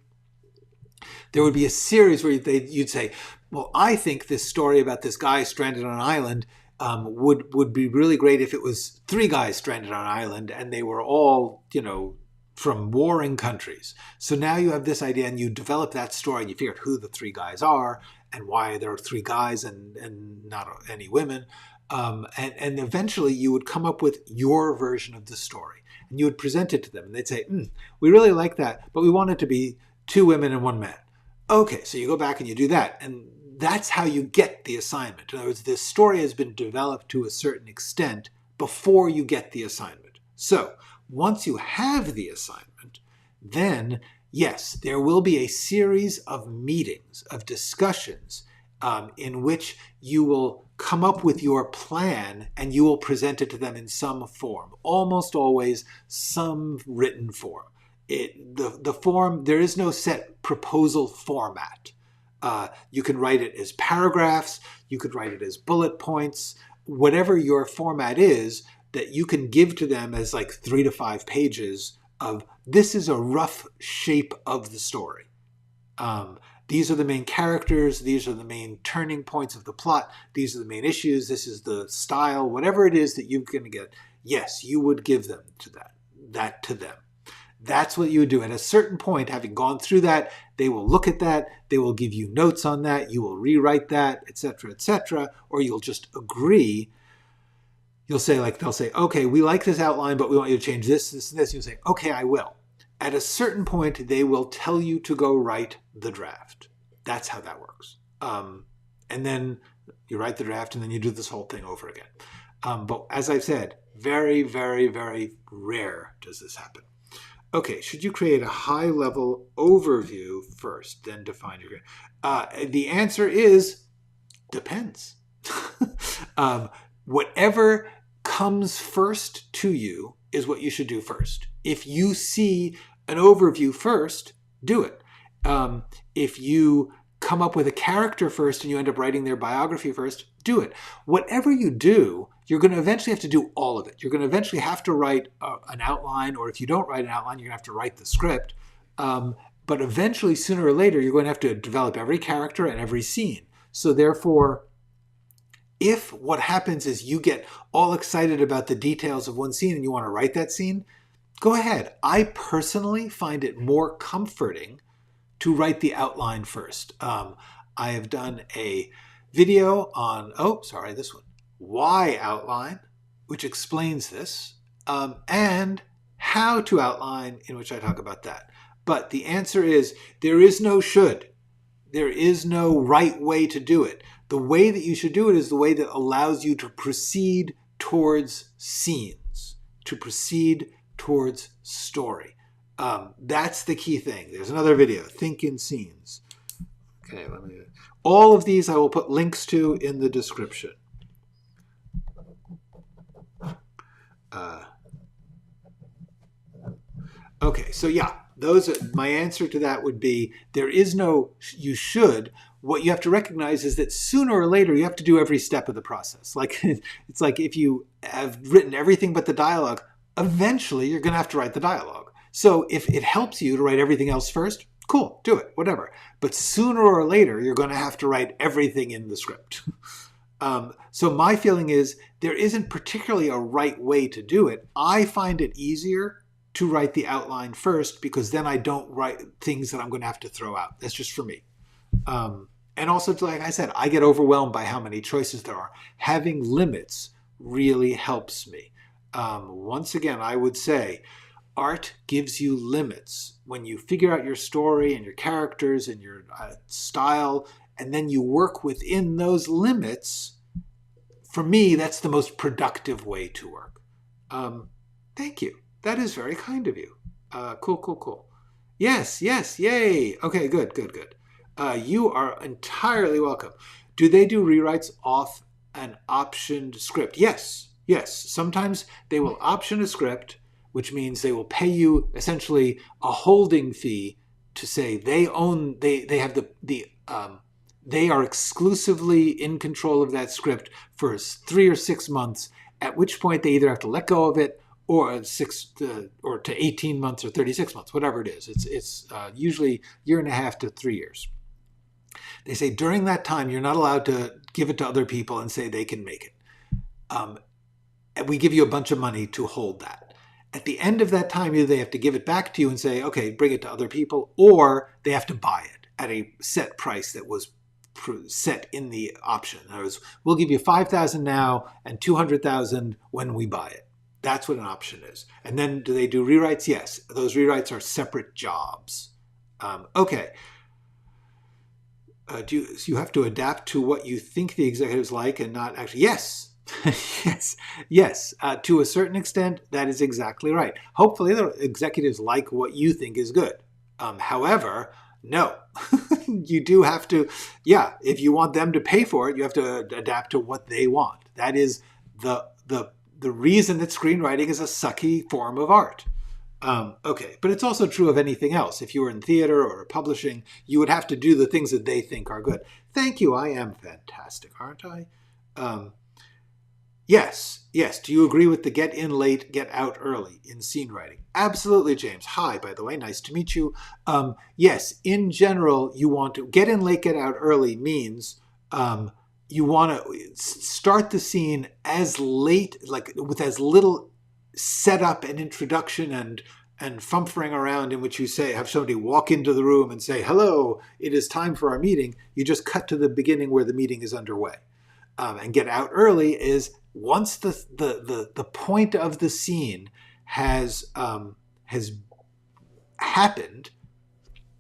There would be a series where you'd say, well, I think this story about this guy stranded on an island would be really great if it was 3 guys stranded on an island and they were all, from warring countries. So now you have this idea and you develop that story and you figure out who the 3 guys are and why there are 3 guys and not any women. And eventually you would come up with your version of the story and you would present it to them and they'd say, we really like that, but we want it to be 2 women and 1 man. Okay, so you go back and you do that. And that's how you get the assignment. In other words, this story has been developed to a certain extent before you get the assignment. So once you have the assignment, then yes, there will be a series of meetings, of discussions in which you will come up with your plan and you will present it to them in some form, almost always some written form. The form, there is no set proposal format. You can write it as paragraphs, you could write it as bullet points, whatever your format is, that you can give to them as like 3 to 5 pages of, this is a rough shape of the story. These are the main characters, these are the main turning points of the plot, these are the main issues, this is the style, whatever it is that you're going to get. Yes, you would give them to that to them. That's what you would do. At a certain point, having gone through that, they will look at that, they will give you notes on that, you will rewrite that, etc., or you'll just agree. You'll say, they'll say, okay, we like this outline, but we want you to change this, this, and this. You'll say, okay, I will. At a certain point, they will tell you to go write the draft. That's how that works. And then you write the draft, and then you do this whole thing over again. But as I've said, very, very, very rare does this happen. Okay, should you create a high-level overview first, then define your... The answer is depends. Whatever comes first to you is what you should do first. If you see an overview first, do it. If you come up with a character first and you end up writing their biography first, do it. Whatever you do, you're going to eventually have to do all of it. You're going to eventually have to write an outline, or if you don't write an outline, you're going to have to write the script. But eventually, sooner or later, you're going to have to develop every character and every scene. So therefore, if what happens is you get all excited about the details of one scene and you want to write that scene, go ahead. I personally find it more comforting to write the outline first. I have done a video on, this one, why outline, which explains this, and how to outline, in which I talk about that. But the answer is there is no should. There is no right way to do it. The way that you should do it is the way that allows you to proceed towards scenes, to proceed towards story. That's the key thing. There's another video, Think in Scenes. Okay, all of these I will put links to in the description. Okay, so yeah, my answer to that would be there is no you should. What you have to recognize is that sooner or later you have to do every step of the process. Like it's like if you have written everything but the dialogue, eventually you're going to have to write the dialogue. So if it helps you to write everything else first, cool, do it, whatever. But sooner or later you're going to have to write everything in the script. So my feeling is there isn't particularly a right way to do it. I find it easier to write the outline first because then I don't write things that I'm going to have to throw out. That's just for me. And also, like I said, I get overwhelmed by how many choices there are. Having limits really helps me. Once again, I would say art gives you limits. When you figure out your story and your characters and your style, and then you work within those limits, for me, that's the most productive way to work. Thank you. That is very kind of you. Cool. Yes, yay. Okay, good. You are entirely welcome. Do they do rewrites off an optioned script? Yes. Sometimes they will option a script, which means they will pay you essentially a holding fee to say they are exclusively in control of that script for 3 or 6 months, at which point they either have to let go of it or 6 to 18 months or 36 months, whatever it is. It's usually 1.5 to 3 years. They say during that time, you're not allowed to give it to other people and say they can make it. And we give you a bunch of money to hold that. At the end of that time, either they have to give it back to you and say, okay, bring it to other people, or they have to buy it at a set price that was set in the option. In other words, we'll give you $5,000 now and $200,000 when we buy it. That's what an option is. And then do they do rewrites? Yes. Those rewrites are separate jobs. Okay. Do you have to adapt to what you think the executives like and not actually? Yes. yes. To a certain extent, that is exactly right. Hopefully the executives like what you think is good. However, no, you do have to, if you want them to pay for it, you have to adapt to what they want. That is the reason that screenwriting is a sucky form of art. Okay, but it's also true of anything else. If you were in theater or publishing, you would have to do the things that they think are good. Thank you, I am fantastic, aren't I? Yes. Do you agree with the get in late, get out early in scene writing? Absolutely, James. Hi, by the way, nice to meet you. Yes, in general, you want to get in late, get out early means you want to start the scene as late, like with as little setup and introduction and fumfering around in which you say, have somebody walk into the room and say, hello, it is time for our meeting. You just cut to the beginning where the meeting is underway. And get out early is once the point of the scene has happened,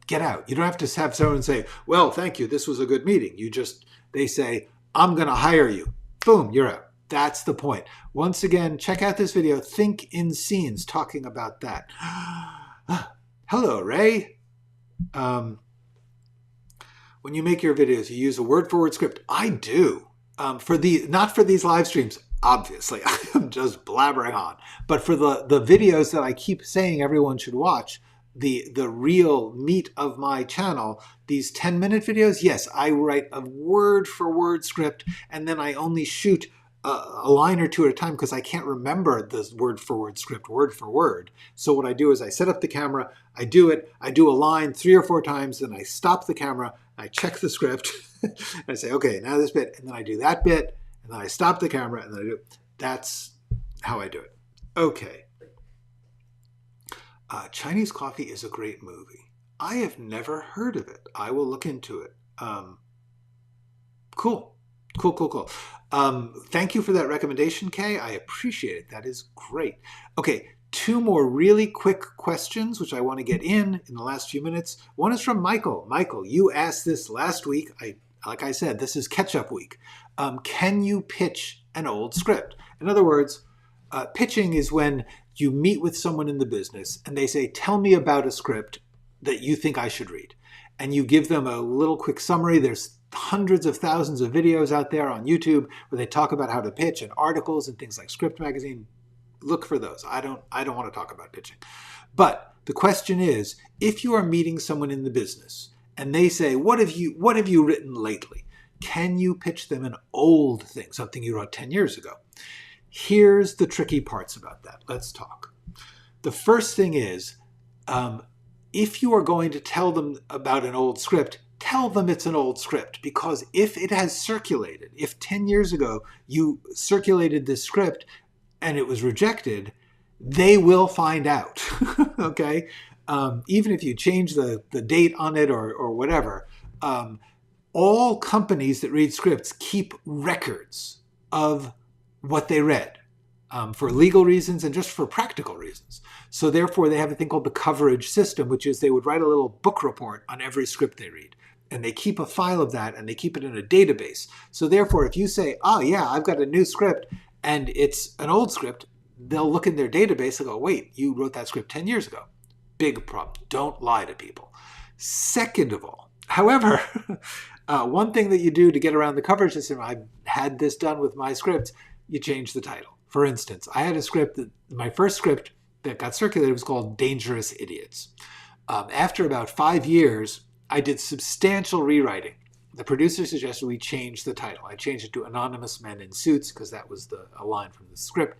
get out. You don't have to have someone say, well, thank you, this was a good meeting. They say, I'm going to hire you. Boom, you're out. That's the point. Once again, check out this video, Think in Scenes, talking about that. Hello, Ray. When you make your videos, you use a word-for-word script. I do. Not for these live streams, obviously. I'm just blabbering on. But for the videos that I keep saying everyone should watch, the real meat of my channel, these 10-minute videos, yes, I write a word-for-word script, and then I only shoot a line or two at a time because I can't remember the word-for-word script word for word. So what I do is I set up the camera, I do it, I do a line 3 or 4 times, then I stop the camera, I check the script, and I say, okay, now this bit, and then I do that bit, and then I stop the camera, and then I do it. That's how I do it. Okay. Chinese Coffee is a great movie. I have never heard of it. I will look into it. Cool. Thank you for that recommendation, Kay. I appreciate it. That is great. Okay, 2 more really quick questions, which I want to get in the last few minutes. One is from Michael. Michael, you asked this last week. Like I said, this is catch-up week. Can you pitch an old script? In other words, pitching is when you meet with someone in the business and they say, tell me about a script that you think I should read. And you give them a little quick summary. There's hundreds of thousands of videos out there on YouTube where they talk about how to pitch, and articles and things like Script Magazine. Look for those. I don't want to talk about pitching. But the question is, if you are meeting someone in the business and they say, what have you written lately? Can you pitch them an old thing, something you wrote 10 years ago? Here's the tricky parts about that. Let's talk. The first thing is, if you are going to tell them about an old script, tell them it's an old script, because if it has circulated, if 10 years ago you circulated this script and it was rejected, they will find out, okay? Even if you change the date on it or whatever, all companies that read scripts keep records of what they read for legal reasons and just for practical reasons. So therefore, they have a thing called the coverage system, which is they would write a little book report on every script they read. And they keep a file of that, and they keep it in a database. So therefore, if you say, oh yeah, I've got a new script, and it's an old script, they'll look in their database and go, wait, you wrote that script 10 years ago. Big problem. Don't lie to people. Second of all, however, one thing that you do to get around the coverage system, I've had this done with my scripts, you change the title. For instance, I had a script, my first script that got circulated was called Dangerous Idiots. After about 5 years, I did substantial rewriting. The producer suggested we change the title. I changed it to Anonymous Men in Suits because that was a line from the script.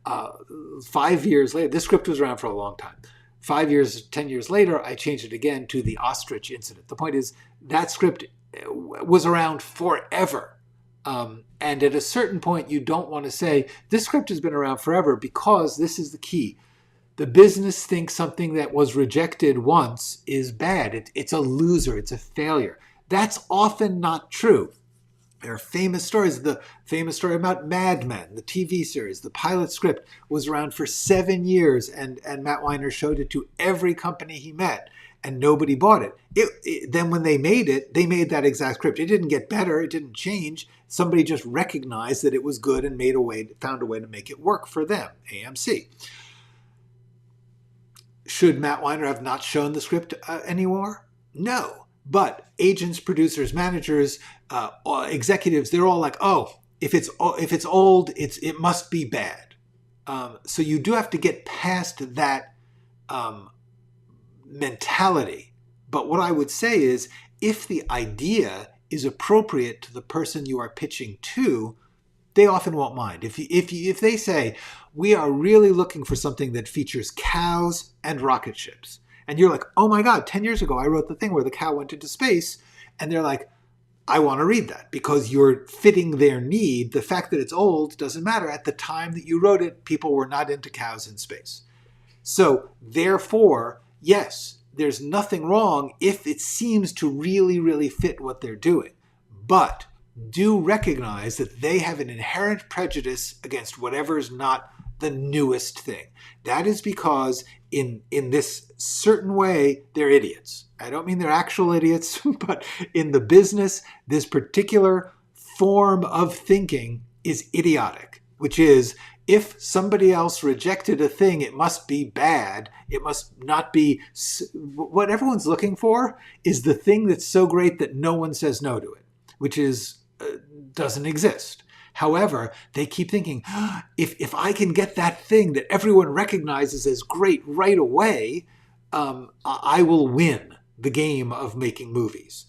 5 years later, this script was around for a long time. 5 years, 10 years later, I changed it again to The Ostrich Incident. The point is that script was around forever. And at a certain point, you don't want to say, this script has been around forever, because this is the key. The business thinks something that was rejected once is bad. It's a loser. It's a failure. That's often not true. There are famous stories. The famous story about Mad Men, the TV series. The pilot script was around for 7 years, and Matt Weiner showed it to every company he met, and nobody bought it. Then when they made it, they made that exact script. It didn't get better. It didn't change. Somebody just recognized that it was good and found a way to make it work for them, AMC. Should Matt Weiner have not shown the script anymore? No. But agents, producers, managers, executives, they're all like, oh, if it's old, it must be bad. So you do have to get past that mentality. But what I would say is, if the idea is appropriate to the person you are pitching to, they often won't mind. If they say, we are really looking for something that features cows and rocket ships, and you're like, oh my God, 10 years ago I wrote the thing where the cow went into space, and they're like, I want to read that, because you're fitting their need. The fact that it's old doesn't matter. At the time that you wrote it, people were not into cows in space. So therefore, yes, there's nothing wrong if it seems to really, really fit what they're doing. But do recognize that they have an inherent prejudice against whatever's not the newest thing. That is because in this certain way, they're idiots. I don't mean they're actual idiots, but in the business, this particular form of thinking is idiotic, which is, if somebody else rejected a thing, it must be bad. It must not be. What everyone's looking for is the thing that's so great that no one says no to it, which is doesn't exist. However, they keep thinking, if I can get that thing that everyone recognizes as great right away, I will win the game of making movies.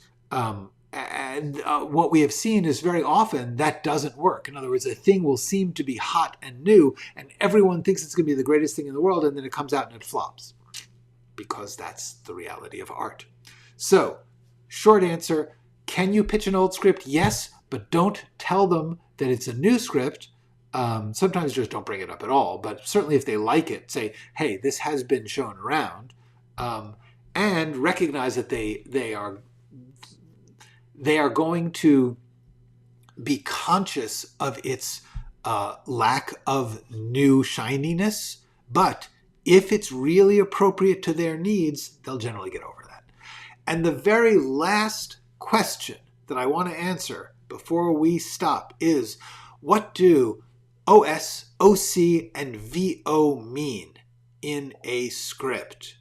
And what we have seen is very often that doesn't work. In other words, a thing will seem to be hot and new, and everyone thinks it's going to be the greatest thing in the world, and then it comes out and it flops. Because that's the reality of art. So, short answer, can you pitch an old script? Yes, but don't tell them that it's a new script. Sometimes just don't bring it up at all, but certainly if they like it, say, hey, this has been shown around, and recognize that they are going to be conscious of its lack of new shininess, but if it's really appropriate to their needs, they'll generally get over that. And the very last question that I want to answer before we stop is, what do OS, OC, and VO mean in a script?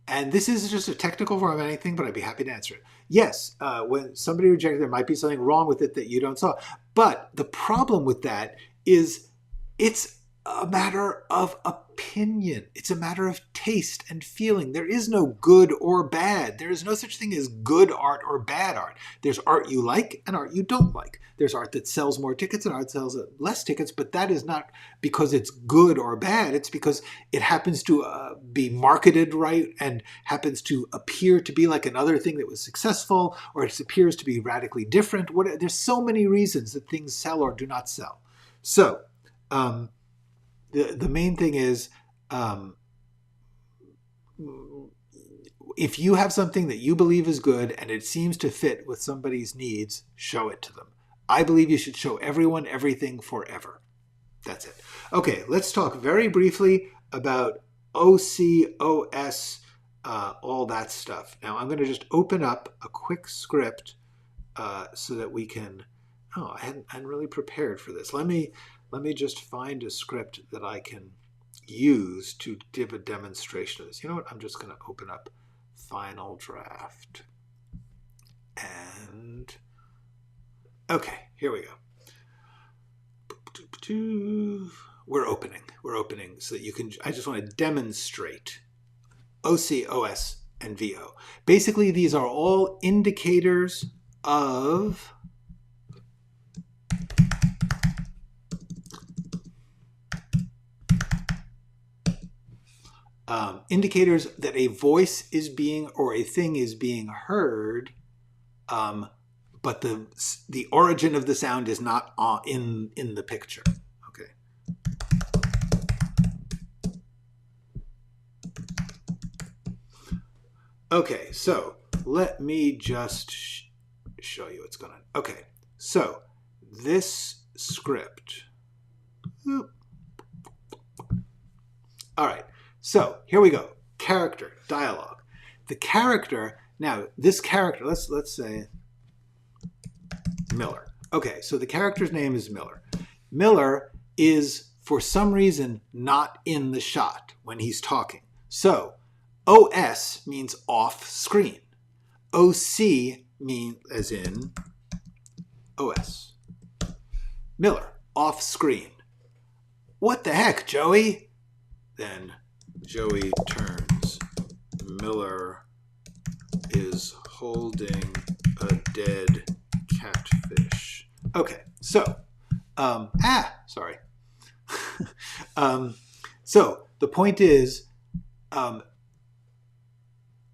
And this is just a technical form of anything, but I'd be happy to answer it. Yes, when somebody rejected, there might be something wrong with it that you don't saw. But the problem with that is it's a matter of opinion. It's a matter of taste and feeling. There is no good or bad. There is no such thing as good art or bad art. There's art you like and art you don't like. There's art that sells more tickets and art that sells less tickets, but that is not because it's good or bad. It's because it happens to be marketed right and happens to appear to be like another thing that was successful, or it appears to be radically different. There's so many reasons that things sell or do not sell. So, the main thing is, if you have something that you believe is good and it seems to fit with somebody's needs, show it to them. I believe you should show everyone everything forever. That's it. Okay, let's talk very briefly about OC, OS, all that stuff. Now I'm going to just open up a quick script so that we can... Oh, I hadn't really prepared for this. Let me just find a script that I can use to give a demonstration of this. You know what? I'm just going to open up Final Draft. And, okay, here we go. We're opening so that you can, I just want to demonstrate OC, OS, and VO. Basically, these are all indicators of... indicators that a voice is being, or a thing is being heard, but the origin of the sound is not in the picture. Okay. Okay, so let me just show you what's going on. Okay, so this script. All right. So here we go. Character, dialogue. The character, now this character, let's say Miller. Okay, so the character's name is Miller. Miller is, for some reason, not in the shot when he's talking. So OS means off screen. OC means as in OS. Miller, off screen. What the heck, Joey? Then Joey turns. Miller is holding a dead catfish. Okay, so, sorry. So the point is,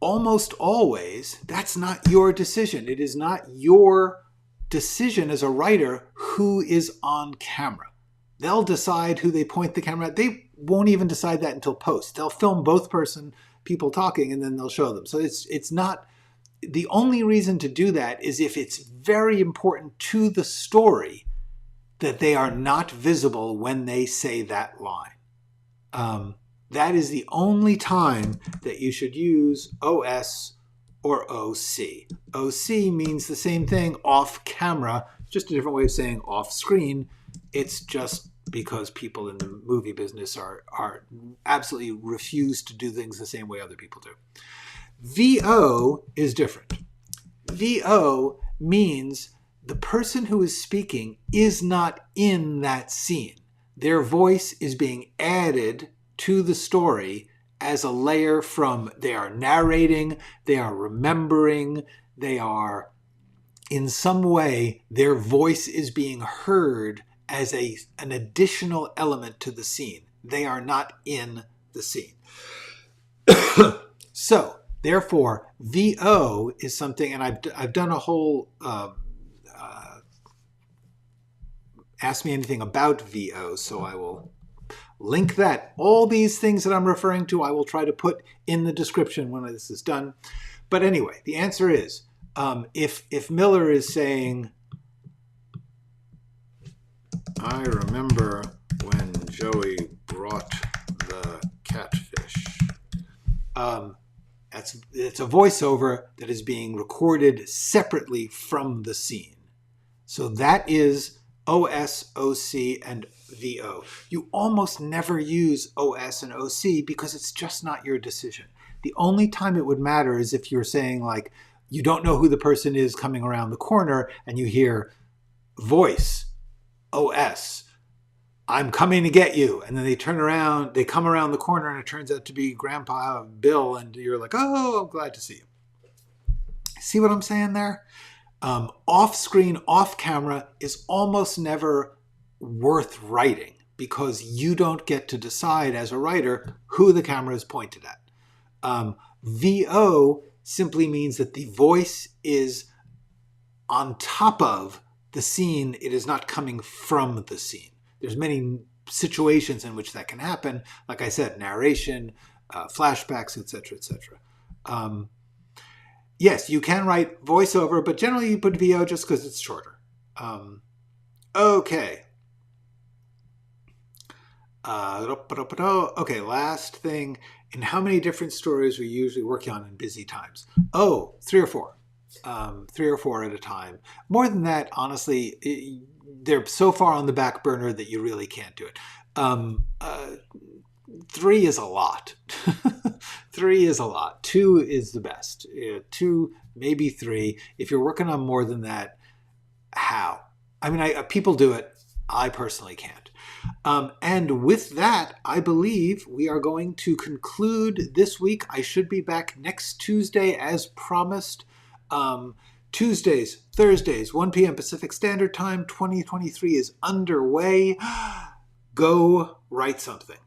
almost always, that's not your decision. It is not your decision as a writer who is on camera. They'll decide who they point the camera at. They won't even decide that until post. They'll film both people talking, and then they'll show them. So it's not, the only reason to do that is if it's very important to the story that they are not visible when they say that line. That is the only time that you should use OS or OC. OC means the same thing, off camera, just a different way of saying off screen. It's just because people in the movie business are absolutely refuse to do things the same way other people do. VO is different. VO means the person who is speaking is not in that scene. Their voice is being added to the story as a layer from they are narrating, they are remembering, they are in some way, their voice is being heard as an additional element to the scene. They are not in the scene. So, therefore, VO is something, and I've done a whole Ask Me Anything about VO, so I will link that. All these things that I'm referring to, I will try to put in the description when this is done. But anyway, the answer is, if Miller is saying, I remember when Joey brought the catfish, it's a voiceover that is being recorded separately from the scene. So that is OS, OC, and VO. You almost never use OS and OC because it's just not your decision. The only time it would matter is if you're saying, like, you don't know who the person is coming around the corner and you hear voice, OS, I'm coming to get you. And then they turn around, they come around the corner and it turns out to be Grandpa Bill. And you're like, oh, I'm glad to see you. See what I'm saying there? Off screen, off camera is almost never worth writing because you don't get to decide as a writer who the camera is pointed at. VO simply means that the voice is on top of the scene. It is not coming from the scene. There's many situations in which that can happen. Like I said, narration, flashbacks, etc., etc. Yes, you can write voiceover, but generally you put VO just because it's shorter. Okay. Okay, last thing. And how many different stories are you usually working on in busy times? Oh, 3 or 4. 3 or 4 at a time. More than that, honestly, they're so far on the back burner that you really can't do it. 3 is a lot. 3 is a lot. 2 is the best. 2, maybe 3. If you're working on more than that, how? I mean, people do it. I personally can't. And with that, I believe we are going to conclude this week. I should be back next Tuesday as promised. Tuesdays, Thursdays, 1 p.m. Pacific Standard Time. 2023 is underway. Go write something.